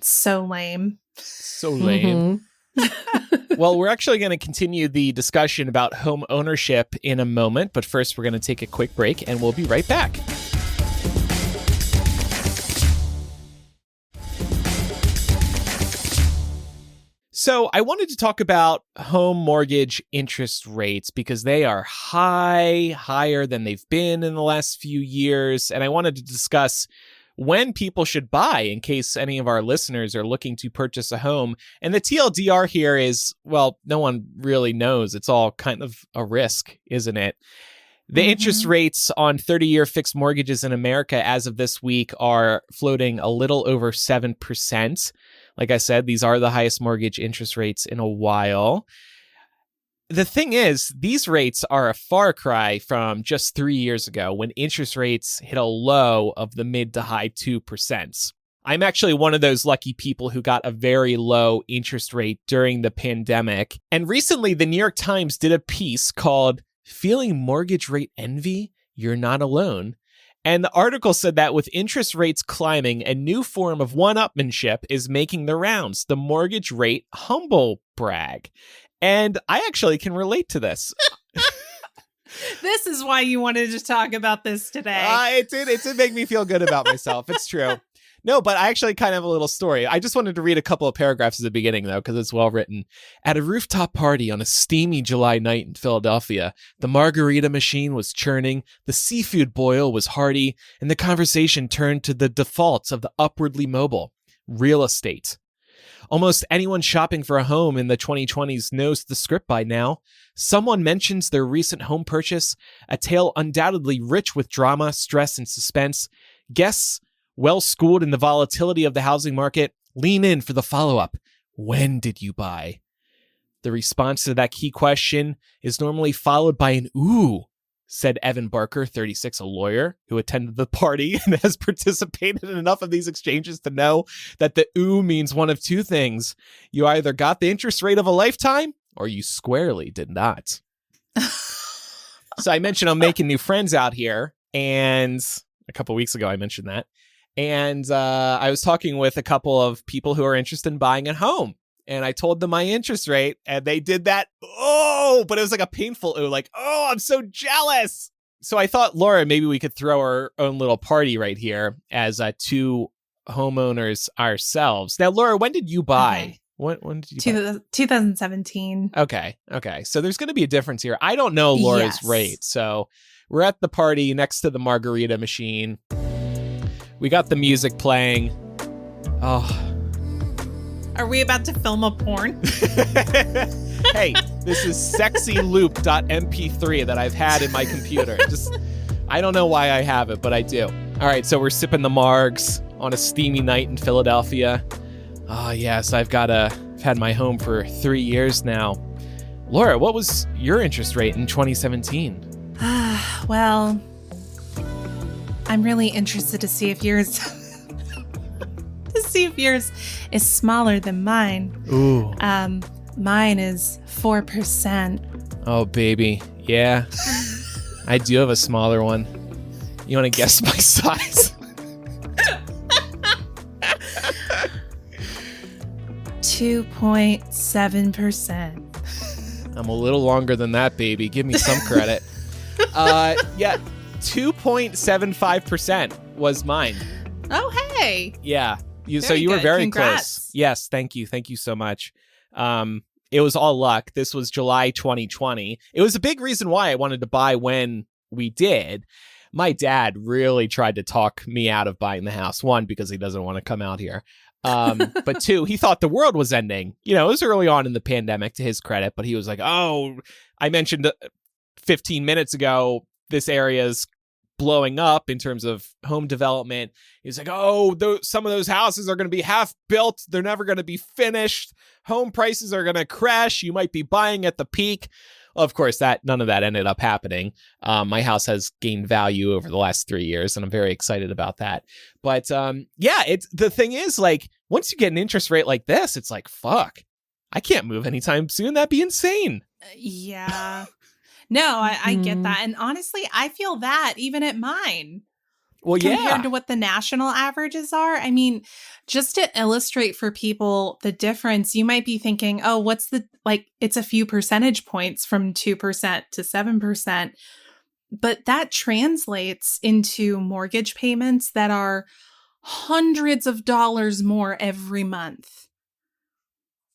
So lame. So lame. Mm-hmm. Well, we're actually going to continue the discussion about home ownership in a moment. But first, we're going to take a quick break and we'll be right back. So I wanted to talk about home mortgage interest rates because they are higher than they've been in the last few years. And I wanted to discuss when people should buy in case any of our listeners are looking to purchase a home. And the TLDR here is, well, no one really knows. It's all kind of a risk, isn't it? The interest rates on 30-year fixed mortgages in America as of this week are floating a little over 7%. Like I said, these are the highest mortgage interest rates in a while. The thing is, these rates are a far cry from just 3 years ago when interest rates hit a low of the mid to high 2%. I'm actually one of those lucky people who got a very low interest rate during the pandemic. And recently, the New York Times did a piece called "Feeling Mortgage Rate Envy? You're Not Alone." And the article said that with interest rates climbing, a new form of one-upmanship is making the rounds, the mortgage rate humble brag. And I actually can relate to this. This is why you wanted to talk about this today. It did make me feel good about myself. It's true. No, but I actually kind of have a little story. I just wanted to read a couple of paragraphs at the beginning, though, because it's well written. At a rooftop party on a steamy July night in Philadelphia, the margarita machine was churning, the seafood boil was hearty, and the conversation turned to the defaults of the upwardly mobile, real estate. Almost anyone shopping for a home in the 2020s knows the script by now. Someone mentions their recent home purchase, a tale undoubtedly rich with drama, stress, and suspense. Guests, well-schooled in the volatility of the housing market, lean in for the follow-up. When did you buy? The response to that key question is normally followed by an ooh, said Evan Barker, 36, a lawyer who attended the party and has participated in enough of these exchanges to know that the ooh means one of two things. You either got the interest rate of a lifetime or you squarely did not. So I mentioned I'm making new friends out here, and a couple weeks ago I mentioned that. And I was talking with a couple of people who are interested in buying a home. And I told them my interest rate, and they did that. Oh, but it was like a painful ooh, like, oh, I'm so jealous. So I thought, Laura, maybe we could throw our own little party right here as two homeowners ourselves. Now, Laura, when did you buy? Okay. When did you buy? 2017. Okay. So there's going to be a difference here. I don't know Laura's rate. So we're at the party next to the margarita machine. We got the music playing. Oh. Are we about to film a porn? Hey, this is sexyloop.mp3 that I've had in my computer. I don't know why I have it, but I do. All right, so we're sipping the margs on a steamy night in Philadelphia. Oh, yes, I've had my home for 3 years now. Laura, what was your interest rate in 2017? Well, I'm really interested to see if yours is smaller than mine. Ooh. Mine is 4%. Oh, baby. Yeah. I do have a smaller one. You want to guess my size? 2.7%. I'm a little longer than that, baby. Give me some credit. Yeah, 2.75% was mine. Oh, hey. Yeah. So you were very Congrats. close. Yes, thank you. Thank you so much. It was all luck. This was July 2020. It was a big reason why I wanted to buy when we did. My dad really tried to talk me out of buying the house. One, because he doesn't want to come out here. But two, he thought the world was ending. You know, it was early on in the pandemic, to his credit, but he was like, oh, I mentioned 15 minutes ago, this area's blowing up in terms of home development. He's like, oh, some of those houses are going to be half built. They're never going to be finished. Home prices are going to crash. You might be buying at the peak. Well, of course, none of that ended up happening. My house has gained value over the last 3 years, and I'm very excited about that. But yeah, the thing is, like, once you get an interest rate like this, it's like, fuck, I can't move anytime soon. That'd be insane. Yeah. No, I get that. And honestly, I feel that even at mine. Well, compared to what the national averages are. I mean, just to illustrate for people the difference, you might be thinking, oh, it's a few percentage points from 2% to 7%. But that translates into mortgage payments that are hundreds of dollars more every month.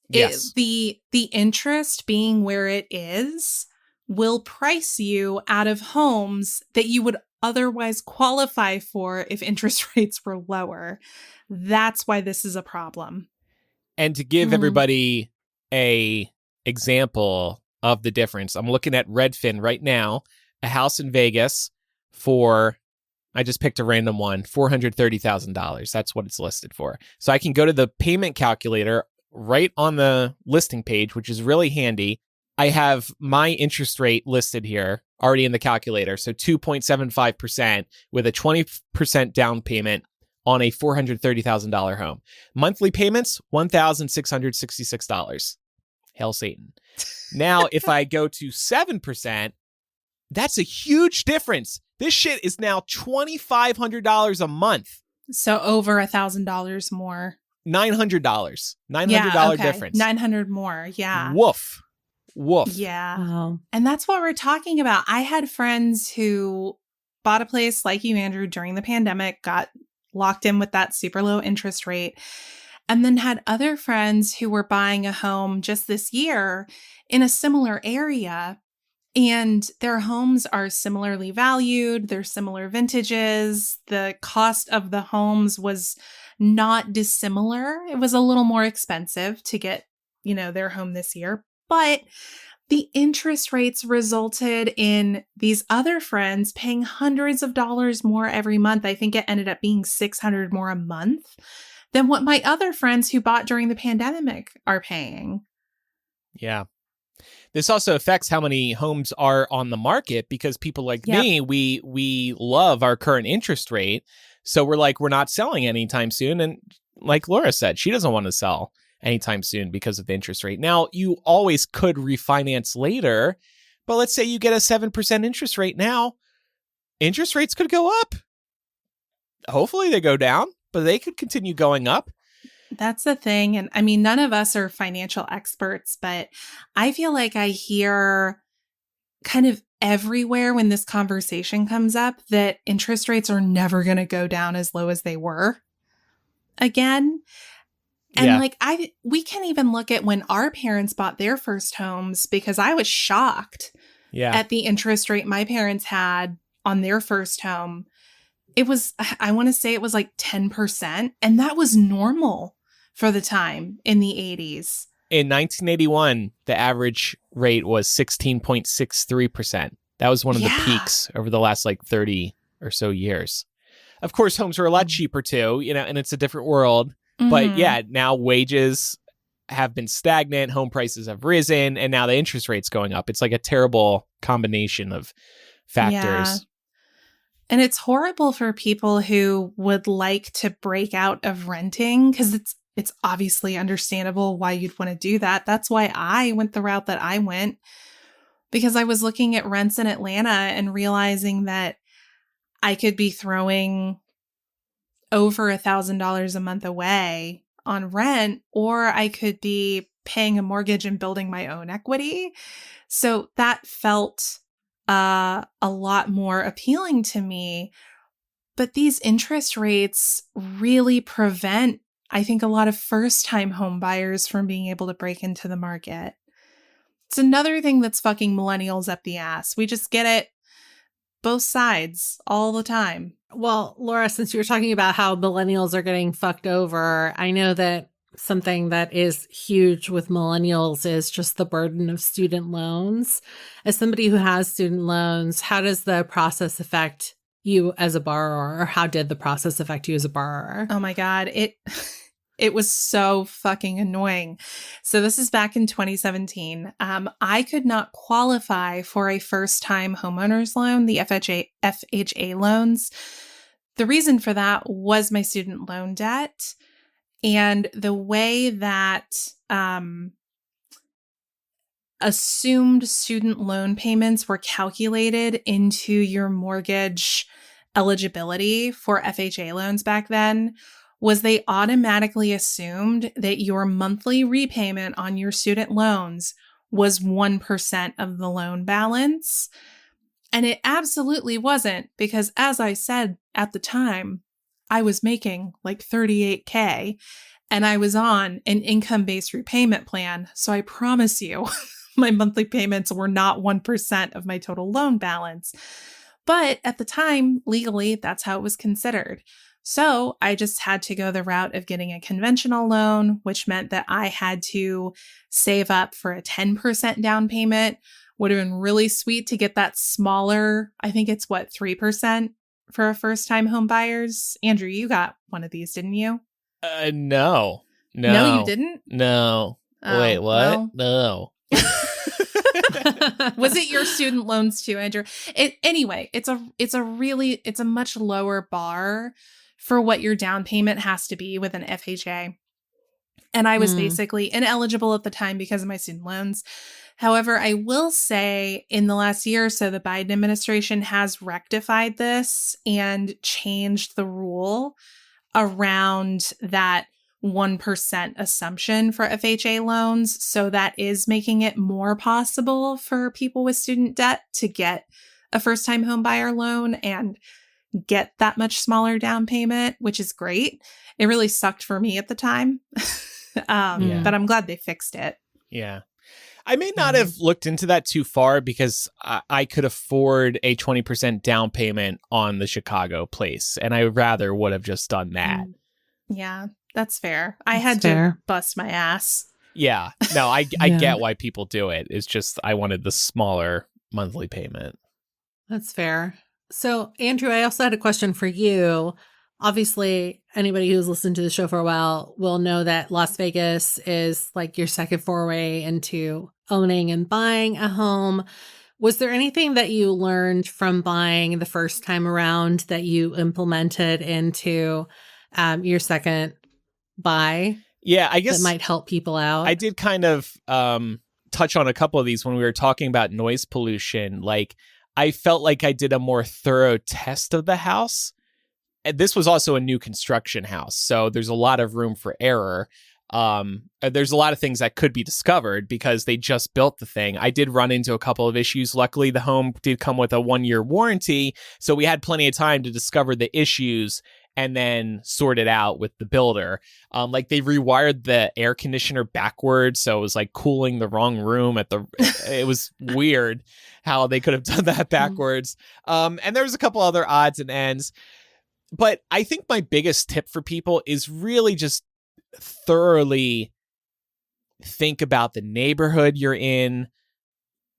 Yes. The interest being where it is will price you out of homes that you would otherwise qualify for if interest rates were lower. That's why this is a problem. And to give everybody a example of the difference, I'm looking at Redfin right now, a house in Vegas for, I just picked a random one, $430,000. That's what it's listed for. So I can go to the payment calculator right on the listing page, which is really handy. I have my interest rate listed here already in the calculator. So 2.75% with a 20% down payment on a $430,000 home. Monthly payments, $1,666. Hail Satan. Now, if I go to 7%, that's a huge difference. This shit is now $2,500 a month. So over $1,000 more. $900. $900 difference. 900 more. Yeah. Woof. Yeah. Wow. And that's what we're talking about. I had friends who bought a place like you, Andrew, during the pandemic, got locked in with that super low interest rate, and then had other friends who were buying a home just this year in a similar area. And their homes are similarly valued. They're similar vintages. The cost of the homes was not dissimilar. It was a little more expensive to get, their home this year. But the interest rates resulted in these other friends paying hundreds of dollars more every month. I think it ended up being $600 more a month than what my other friends who bought during the pandemic are paying. Yeah. This also affects how many homes are on the market because people like me, we love our current interest rate. So we're not selling anytime soon. And like Laura said, she doesn't want to sell anytime soon because of the interest rate. Now, you always could refinance later, but let's say you get a 7% interest rate now. Interest rates could go up. Hopefully they go down, but they could continue going up. That's the thing. And I mean, none of us are financial experts, but I feel like I hear kind of everywhere when this conversation comes up that interest rates are never going to go down as low as they were again. And we can even look at when our parents bought their first homes, because I was shocked at the interest rate my parents had on their first home. It was, I want to say it was like 10%. And that was normal for the time in the 80s. In 1981, the average rate was 16.63%. That was one of the peaks over the last 30 or so years. Of course, homes are a lot cheaper too, and it's a different world. But now wages have been stagnant, home prices have risen, and now the interest rate's going up. It's like a terrible combination of factors. Yeah. And it's horrible for people who would like to break out of renting, because it's obviously understandable why you'd want to do that. That's why I went the route that I went, because I was looking at rents in Atlanta and realizing that I could be throwing over $1,000 a month away on rent, or I could be paying a mortgage and building my own equity. So that felt a lot more appealing to me. But these interest rates really prevent, I think, a lot of first-time home buyers from being able to break into the market. It's another thing that's fucking millennials up the ass. We just get it both sides all the time. Well, Laura, since you were talking about how millennials are getting fucked over, I know that something that is huge with millennials is just the burden of student loans. As somebody who has student loans, how does the process affect you as a borrower, or how did the process affect you as a borrower? Oh my God. It was so fucking annoying. So this is back in 2017. I could not qualify for a first-time homeowner's loan, the FHA loans. The reason for that was my student loan debt. And the way that assumed student loan payments were calculated into your mortgage eligibility for FHA loans back then was they automatically assumed that your monthly repayment on your student loans was 1% of the loan balance. And it absolutely wasn't, because as I said at the time, I was making like $38K. And I was on an income-based repayment plan. So I promise you, my monthly payments were not 1% of my total loan balance. But at the time, legally, that's how it was considered. So I just had to go the route of getting a conventional loan, which meant that I had to save up for a 10% down payment. Would have been really sweet to get that smaller. I think it's 3% for a first-time home buyers. Andrew, you got one of these, didn't you? No. No, you didn't? No. Oh, Wait, what? well. No. Was it your student loans too, Andrew? Anyway, it's a much lower bar for what your down payment has to be with an FHA. And I was basically ineligible at the time because of my student loans. However, I will say in the last year or so, the Biden administration has rectified this and changed the rule around that 1% assumption for FHA loans. So that is making it more possible for people with student debt to get a first-time home buyer loan and get that much smaller down payment, which is great. It really sucked for me at the time. But I'm glad they fixed it. Yeah. I may not have looked into that too far because I could afford a 20% down payment on the Chicago place, and I rather would have just done that. Yeah, that's fair. I had to bust my ass. Yeah. No, I get why people do it. It's just I wanted the smaller monthly payment. That's fair. So, Andrew, I also had a question for you. Obviously, anybody who's listened to the show for a while will know that Las Vegas is like your second foray into owning and buying a home. Was there anything that you learned from buying the first time around that you implemented into your second buy? Yeah, I guess that might help people out. I did kind of touch on a couple of these when we were talking about noise pollution. Like, I felt like I did a more thorough test of the house. And this was also a new construction house, so there's a lot of room for error. There's a lot of things that could be discovered because they just built the thing. I did run into a couple of issues. Luckily, the home did come with a 1-year warranty, so we had plenty of time to discover the issues and then sort it out with the builder. Like, they rewired the air conditioner backwards, so it was like cooling the wrong room it was weird how they could have done that backwards. And there was a couple other odds and ends. But I think my biggest tip for people is really just thoroughly think about the neighborhood you're in,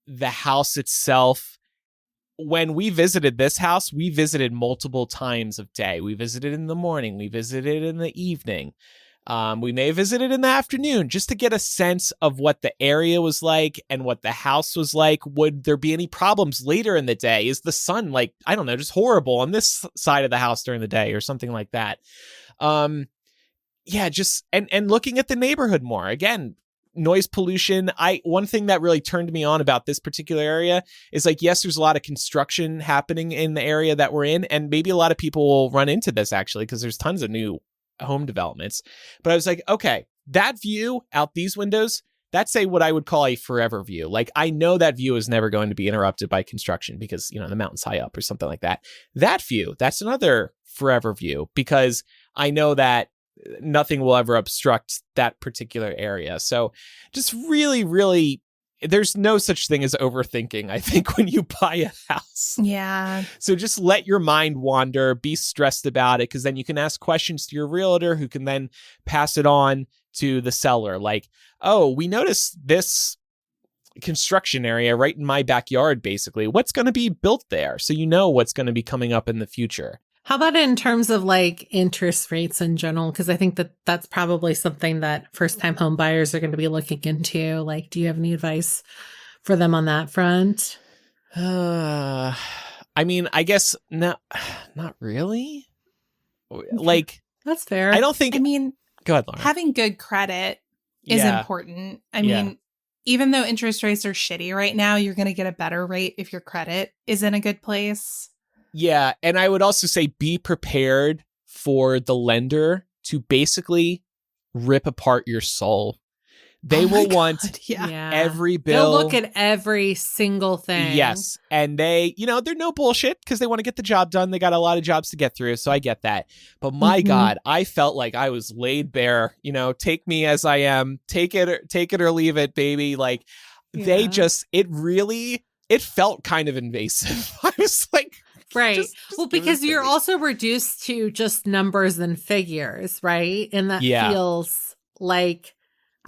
the house itself. When we visited this house, we visited multiple times of day. We visited in the morning. We visited in the evening. We may have visited in the afternoon just to get a sense of what the area was like and what the house was like. Would there be any problems later in the day? Is the sun just horrible on this side of the house during the day or something like that? Just looking at the neighborhood more. Again, noise pollution. One thing that really turned me on about this particular area is yes, there's a lot of construction happening in the area that we're in, and maybe a lot of people will run into this actually because there's tons of new home developments. But I was like, okay, that view out these windows, that's what I would call a forever view. Like, I know that view is never going to be interrupted by construction because, the mountain's high up or something like that. That view, that's another forever view because I know that nothing will ever obstruct that particular area. So just really, really, there's no such thing as overthinking, I think, when you buy a house. Yeah. So just let your mind wander, be stressed about it, because then you can ask questions to your realtor who can then pass it on to the seller. Like, oh, we noticed this construction area right in my backyard, basically. What's going to be built there? So you know what's going to be coming up in the future. How about in terms of interest rates in general? Because I think that that's probably something that first-time home buyers are going to be looking into. Do you have any advice for them on that front? I guess not really. That's fair. I don't think. Go ahead, Lauren. Having good credit is important. Even though interest rates are shitty right now, you're going to get a better rate if your credit is in a good place. Yeah, and I would also say be prepared for the lender to basically rip apart your soul. They will want yeah. every bill. They'll look at every single thing. Yes. And they, they're no bullshit because they want to get the job done. They got a lot of jobs to get through. So I get that. But my God, I felt like I was laid bare. Take me as I am. Take it or leave it, baby. Like they just, it felt kind of invasive. I was like, right. Just well, because you're also reduced to just numbers and figures, right? And that feels like,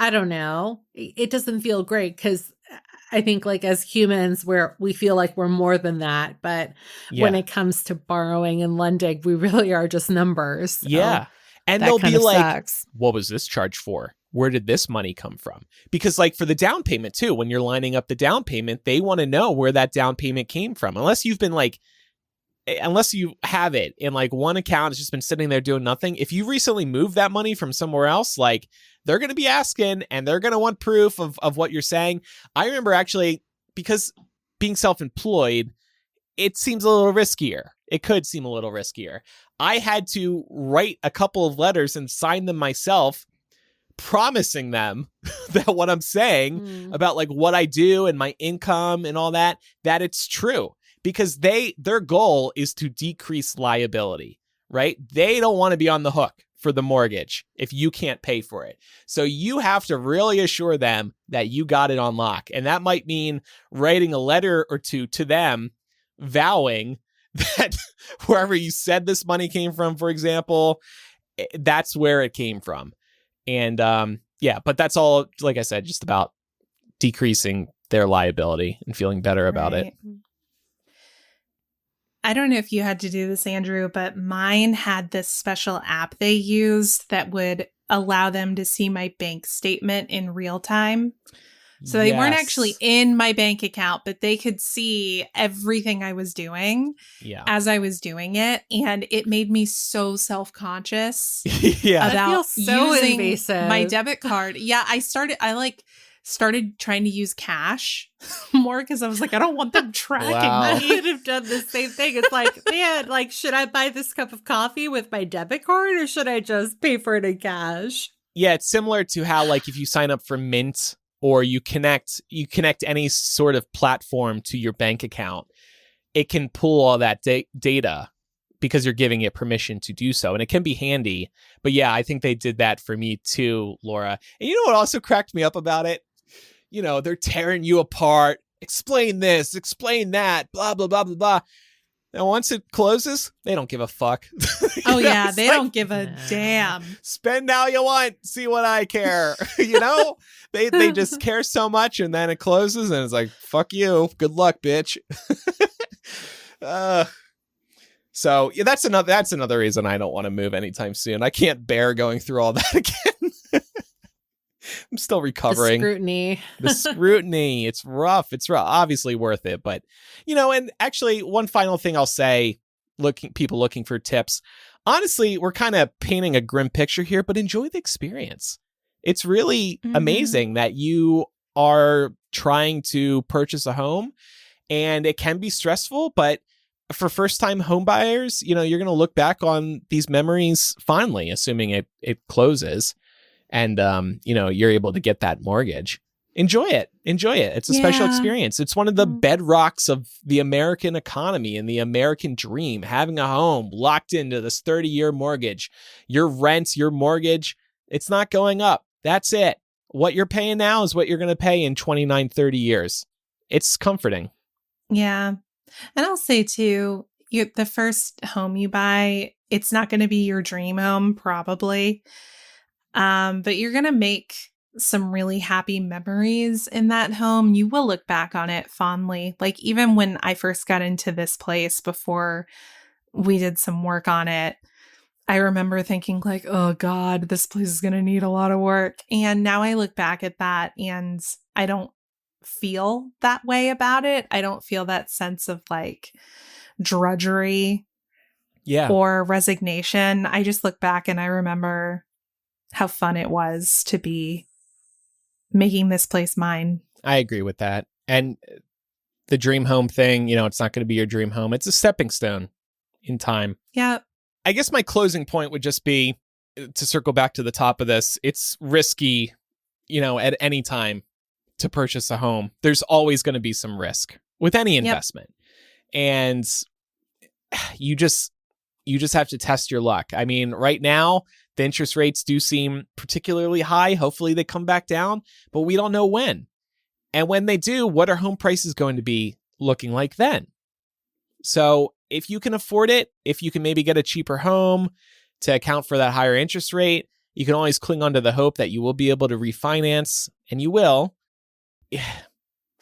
I don't know, it doesn't feel great because I think like as humans, we feel like we're more than that. But when it comes to borrowing and lending, we really are just numbers. So yeah. And they'll be like, sucks. What was this charge for? Where did this money come from? Because like for the down payment too, when you're lining up the down payment, they want to know where that down payment came from. Unless you have it in like one account, it's just been sitting there doing nothing. If you recently moved that money from somewhere else, like they're going to be asking and they're going to want proof of what you're saying. I remember actually, because being self-employed, it seems a little riskier. It could seem a little riskier. I had to write a couple of letters and sign them myself, promising them that what I'm saying about like what I do and my income and all that it's true. Because their goal is to decrease liability, right? They don't want to be on the hook for the mortgage if you can't pay for it. So you have to really assure them that you got it on lock. And that might mean writing a letter or two to them vowing that wherever you said this money came from, for example, that's where it came from. And but that's all, like I said, just about decreasing their liability and feeling better about it. I don't know if you had to do this, Andrew, but mine had this special app they used that would allow them to see my bank statement in real time. So they weren't actually in my bank account, but they could see everything I was doing as I was doing it. And it made me so self-conscious about using invasive. My debit card. Yeah, I started trying to use cash more because I was like, I don't want them tracking me. I could have done the same thing. It's like, man, like, should I buy this cup of coffee with my debit card or should I just pay for it in cash? Yeah, it's similar to how like if you sign up for Mint or you connect any sort of platform to your bank account, it can pull all that data because you're giving it permission to do so. And it can be handy. But yeah, I think they did that for me too, Laura. And you know what also cracked me up about it? They're tearing you apart. Explain this, explain that, blah, blah, blah, blah, blah. And once it closes, they don't give a fuck. Oh, yeah. They don't give a damn. Spend how you want. See what I care. They just care so much. And then it closes and it's like, fuck you. Good luck, bitch. So yeah, that's another reason I don't want to move anytime soon. I can't bear going through all that again. I'm still recovering. The scrutiny. It's rough. It's rough. Obviously worth it. But, and actually one final thing I'll say, people looking for tips. Honestly, we're kind of painting a grim picture here, but enjoy the experience. It's really amazing that you are trying to purchase a home and it can be stressful, but for first-time home buyers, you're going to look back on these memories fondly, assuming it closes. And, you're able to get that mortgage. Enjoy it. It's a special experience. It's one of the bedrocks of the American economy and the American dream, having a home locked into this 30-year mortgage. Your rent, your mortgage, it's not going up. That's it. What you're paying now is what you're going to pay in 29, 30 years. It's comforting. Yeah. And I'll say too, the first home you buy, it's not going to be your dream home, probably. But you're going to make some really happy memories in that home. You will look back on it fondly. Like even when I first got into this place before we did some work on it, I remember thinking like, oh God, this place is going to need a lot of work. And now I look back at that and I don't feel that way about it. I don't feel that sense of like drudgery or resignation. I just look back and I remember how fun it was to be making this place mine. I agree with that. And the dream home thing, it's not going to be your dream home. It's a stepping stone in time. Yeah. I guess my closing point would just be to circle back to the top of this. It's risky at any time to purchase a home, there's always going to be some risk with any investment. And you just have to test your luck. I mean, right now, the interest rates do seem particularly high. Hopefully they come back down, but we don't know when. And when they do, what are home prices going to be looking like then? So if you can afford it, if you can maybe get a cheaper home to account for that higher interest rate, you can always cling on to the hope that you will be able to refinance, and you will.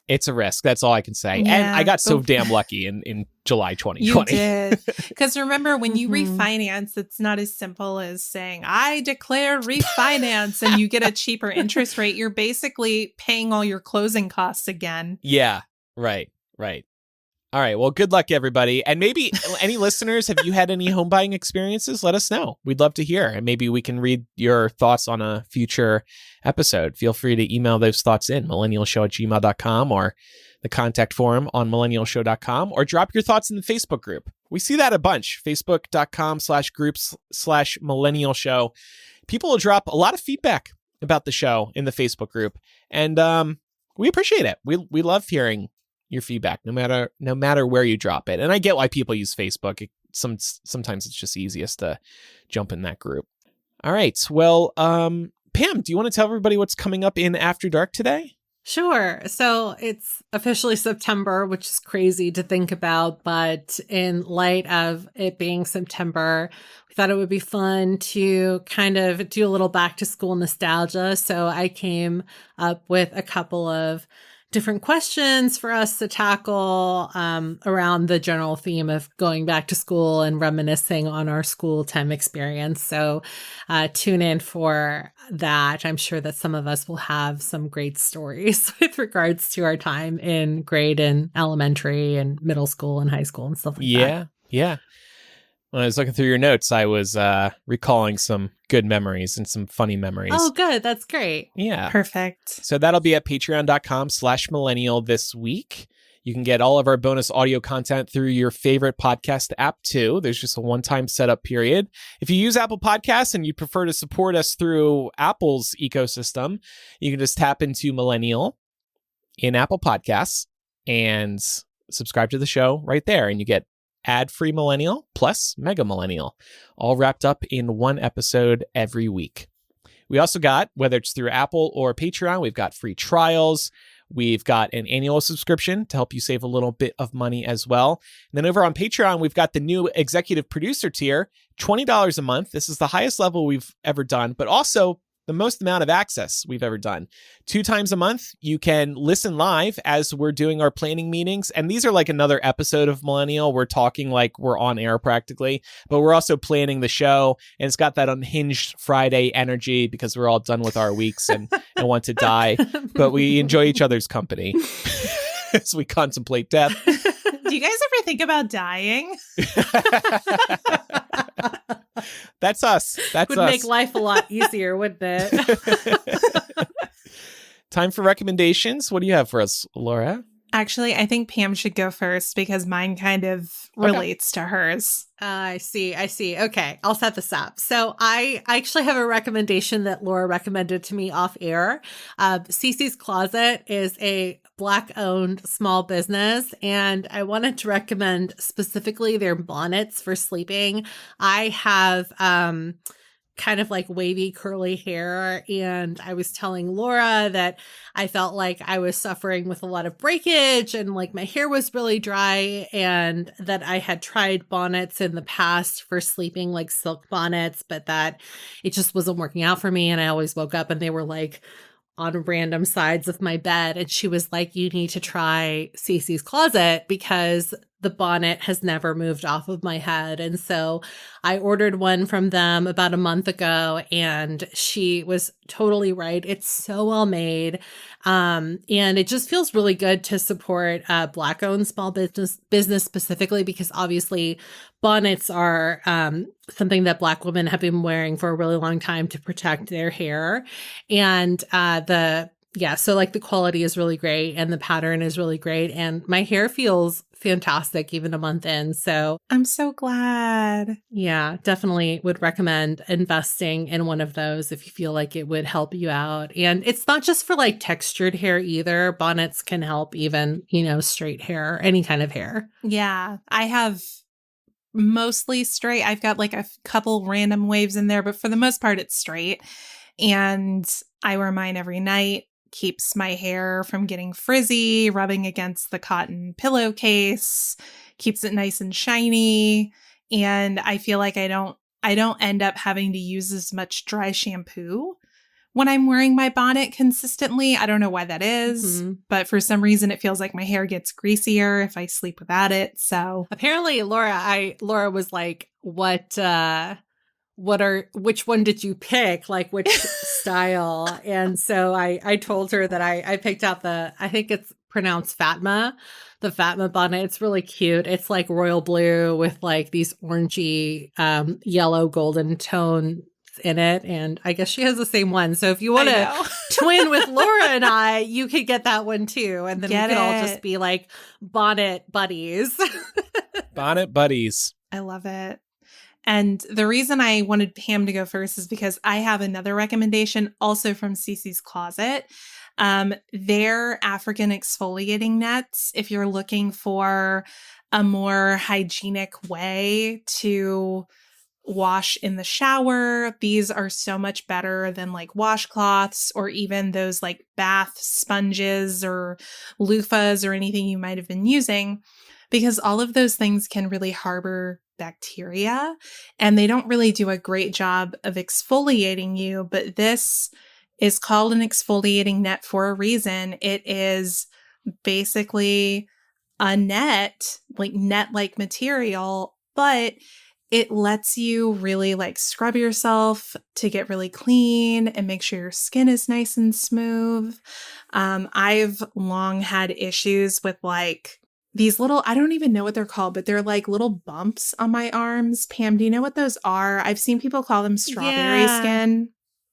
It's a risk. That's all I can say. Yeah, and I got so damn lucky in July 2020. You did. Because remember, when you refinance, it's not as simple as saying, I declare refinance, and you get a cheaper interest rate. You're basically paying all your closing costs again. Yeah, right. All right. Well, good luck, everybody. And maybe any listeners, have you had any home buying experiences? Let us know. We'd love to hear. And maybe we can read your thoughts on a future episode. Feel free to email those thoughts in, millennialshow@gmail.com, or the contact form on millennialshow.com, or drop your thoughts in the Facebook group. We see that a bunch. Facebook.com/groups/millennialshow. People will drop a lot of feedback about the show in the Facebook group. And we appreciate it. We love hearing your feedback, no matter where you drop it. And I get why people use Facebook. Sometimes it's just easiest to jump in that group. All right. Well, Pam, do you want to tell everybody what's coming up in After Dark today? Sure. So it's officially September, which is crazy to think about. But in light of it being September, we thought it would be fun to kind of do a little back to school nostalgia. So I came up with a couple of different questions for us to tackle around the general theme of going back to school and reminiscing on our school time experience. So tune in for that. I'm sure that some of us will have some great stories with regards to our time in grade and elementary and middle school and high school and stuff like that. Yeah. When I was looking through your notes, I was recalling some good memories and some funny memories. Oh, good. That's great. Yeah. Perfect. So that'll be at patreon.com/millennial this week. You can get all of our bonus audio content through your favorite podcast app too. There's just a one-time setup period. If you use Apple Podcasts and you prefer to support us through Apple's ecosystem, you can just tap into Millennial in Apple Podcasts and subscribe to the show right there. And you get ad-free Millennial plus Mega Millennial, all wrapped up in one episode every week. We also got, whether it's through Apple or Patreon, we've got free trials. We've got an annual subscription to help you save a little bit of money as well. And then over on Patreon, we've got the new executive producer tier, $20 a month. This is the highest level we've ever done, but also the most amount of access we've ever done. 2 times a month, you can listen live as we're doing our planning meetings. And these are like another episode of Millennial. We're talking like we're on air practically, but we're also planning the show. And it's got that unhinged Friday energy because we're all done with our weeks and want to die. But we enjoy each other's company as we contemplate death. Do you guys ever think about dying? That's us. Would make life a lot easier, wouldn't it? Time for recommendations. What do you have for us, Laura? Actually, I think Pam should go first because mine kind of relates to hers. I see. Okay, I'll set this up. So I actually have a recommendation that Laura recommended to me off air. Cece's Closet is a Black-owned small business, and I wanted to recommend specifically their bonnets for sleeping. I have kind of like wavy curly hair, and I was telling Laura that I felt like I was suffering with a lot of breakage and like my hair was really dry, and that I had tried bonnets in the past for sleeping, like silk bonnets, but that it just wasn't working out for me. And I always woke up and they were like on random sides of my bed. And she was like, you need to try Cece's Closet because the bonnet has never moved off of my head. And so I ordered one from them about a month ago, and she was totally right. It's so well made. And it just feels really good to support Black-owned small business specifically, because obviously bonnets are something that Black women have been wearing for a really long time to protect their hair. And Yeah, so like the quality is really great and the pattern is really great. And my hair feels fantastic even a month in. So I'm so glad. yeah, definitely would recommend investing in one of those if you feel like it would help you out. And it's not just for like textured hair either. Bonnets can help even, straight hair, any kind of hair. Yeah, I have mostly straight. I've got like a couple random waves in there, but for the most part, it's straight. And I wear mine every night. Keeps my hair from getting frizzy, rubbing against the cotton pillowcase, keeps it nice and shiny. And I feel like I don't end up having to use as much dry shampoo when I'm wearing my bonnet consistently. I don't know why that is, but for some reason it feels like my hair gets greasier if I sleep without it. So apparently Laura was like, which one did you pick? Like which style? And so I told her that I picked out I think it's pronounced Fatma, the Fatma bonnet. It's really cute. It's like royal blue with like these orangey, yellow golden tone in it. And I guess she has the same one. So if you want to twin with Laura and I, you could get that one too. And then we could all just be like bonnet buddies. Bonnet buddies. I love it. And the reason I wanted Pam to go first is because I have another recommendation also from Cece's Closet. Their African exfoliating nets, if you're looking for a more hygienic way to wash in the shower, these are so much better than like washcloths or even those like bath sponges or loofahs or anything you might have been using, because all of those things can really harbor bacteria and they don't really do a great job of exfoliating you. But this is called an exfoliating net for a reason. It is basically a net-like material, but it lets you really like scrub yourself to get really clean and make sure your skin is nice and smooth. I've long had issues with like these little, I don't even know what they're called, but they're like little bumps on my arms. Pam, do you know what those are? I've seen people call them strawberry skin.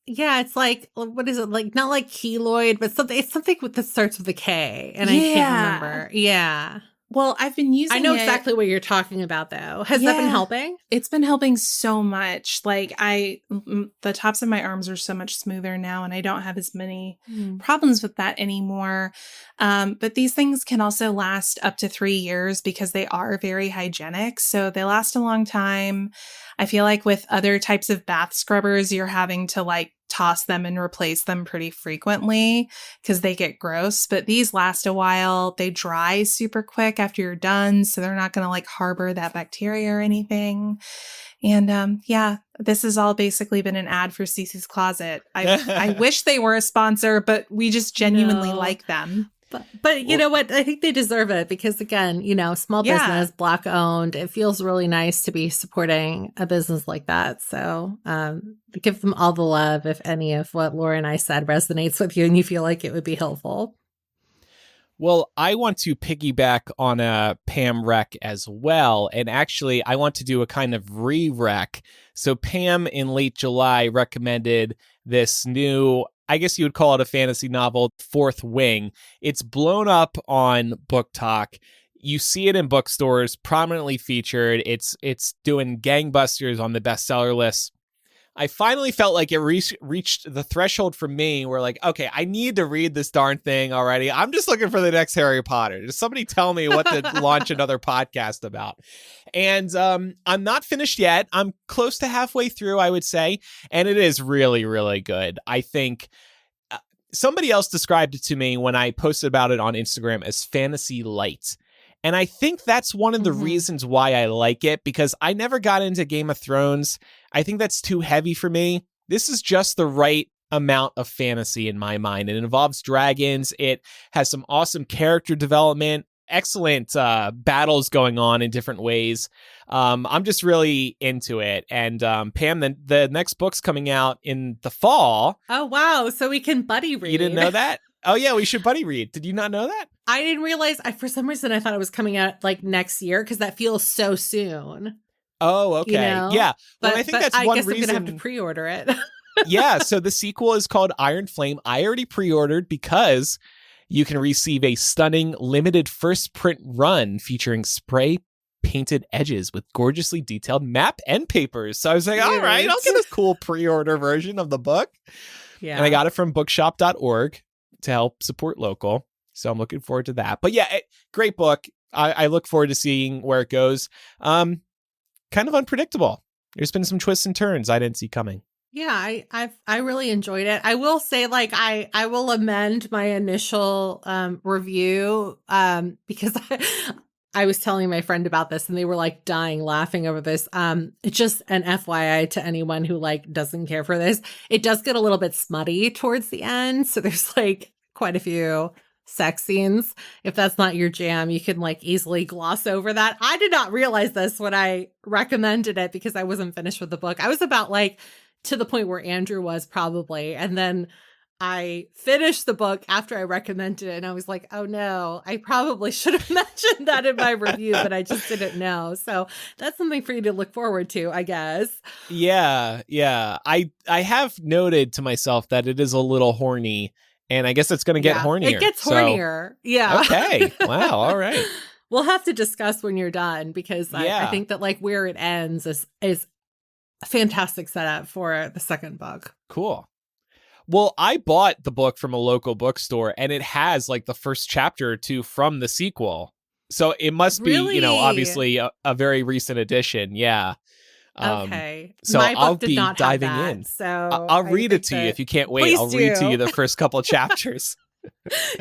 Yeah, it's like, what is it? Like, not like keloid, but it's something that starts with a K, and I can't remember. Yeah. Well, I've been using it. I know exactly what you're talking about, though. Has that been helping? It's been helping so much. Like the tops of my arms are so much smoother now, and I don't have as many problems with that anymore. But these things can also last up to 3 years because they are very hygienic. So they last a long time. I feel like with other types of bath scrubbers, you're having to like toss them and replace them pretty frequently because they get gross. But these last a while. They dry super quick after you're done. So they're not going to like harbor that bacteria or anything. And this has all basically been an ad for Cece's Closet. I wish they were a sponsor, but we just genuinely like them. But you know what? I think they deserve it because, again, small business, Black owned. It feels really nice to be supporting a business like that. So give them all the love if any of what Laura and I said resonates with you and you feel like it would be helpful. Well, I want to piggyback on a Pam rec as well. And actually, I want to do a kind of re-rec. So Pam in late July recommended this new, I guess you would call it a fantasy novel, Fourth Wing. It's blown up on Book Talk. You see it in bookstores, prominently featured. It's doing gangbusters on the bestseller list. I finally felt like it reached the threshold for me where like, okay, I need to read this darn thing already. I'm just looking for the next Harry Potter. Just somebody tell me what to launch another podcast about. And I'm not finished yet. I'm close to halfway through, I would say. And it is really, really good. I think somebody else described it to me when I posted about it on Instagram as fantasy light. And I think that's one of the reasons why I like it, because I never got into Game of Thrones. I think that's too heavy for me. This is just the right amount of fantasy in my mind. It involves dragons. It has some awesome character development, excellent battles going on in different ways. I'm just really into it. And Pam, the next book's coming out in the fall. Oh, wow. So we can buddy read. You didn't know that? Oh, yeah, we should buddy read. Did you not know that? I didn't realize. For some reason, I thought it was coming out like next year because that feels so soon. Oh, okay. Yeah. But I think that's I one guess reason. I'm going to have to pre-order it. Yeah, so the sequel is called Iron Flame. I already pre-ordered because you can receive a stunning limited first print run featuring spray painted edges with gorgeously detailed map end papers. So I was like, all right, I'll get a cool pre-order version of the book. Yeah. And I got it from bookshop.org to help support local. So I'm looking forward to that. But yeah, great book. I look forward to seeing where it goes. Kind of unpredictable. There's been some twists and turns I didn't see coming. Yeah, I really enjoyed it. I will say, like, I will amend my initial review because I was telling my friend about this and they were like dying laughing over this. It's just an FYI to anyone who like doesn't care for this. It does get a little bit smutty towards the end, so there's like quite a few sex scenes. If that's not your jam, you can like easily gloss over that. I did not realize this when I recommended it because I wasn't finished with the book. I was about like to the point where Andrew was probably. And then I finished the book after I recommended it. And I was like, oh no, I probably should have mentioned that in my review, but I just didn't know. So that's something for you to look forward to, I guess. Yeah. I have noted to myself that it is a little horny, and I guess it's going to get hornier. It gets hornier. Yeah. Okay. Wow. All right. We'll have to discuss when you're done because I think that like where it ends is a fantastic setup for the second book. Cool. Well, I bought the book from a local bookstore and it has like the first chapter or two from the sequel. So it must be, obviously a very recent edition. Yeah. Okay. So My book I'll did be not diving have that, in. So I'll read it to you if you can't wait. Please I'll read to do. you the first couple of chapters.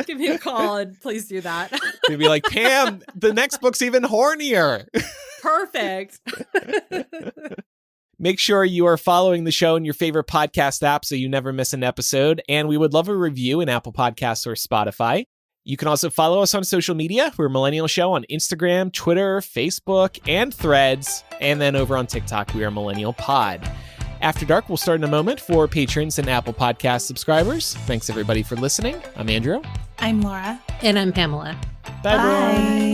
Give me a call and please do that. You'd be like, Pam, the next book's even hornier. Perfect. Make sure you are following the show in your favorite podcast app so you never miss an episode. And we would love a review in Apple Podcasts or Spotify. You can also follow us on social media. We're Millennial Show on Instagram, Twitter, Facebook, and Threads. And then over on TikTok, we are Millennial Pod. After Dark will start in a moment for patrons and Apple Podcast subscribers. Thanks, everybody, for listening. I'm Andrew. I'm Laura. And I'm Pamela. Bye, everyone.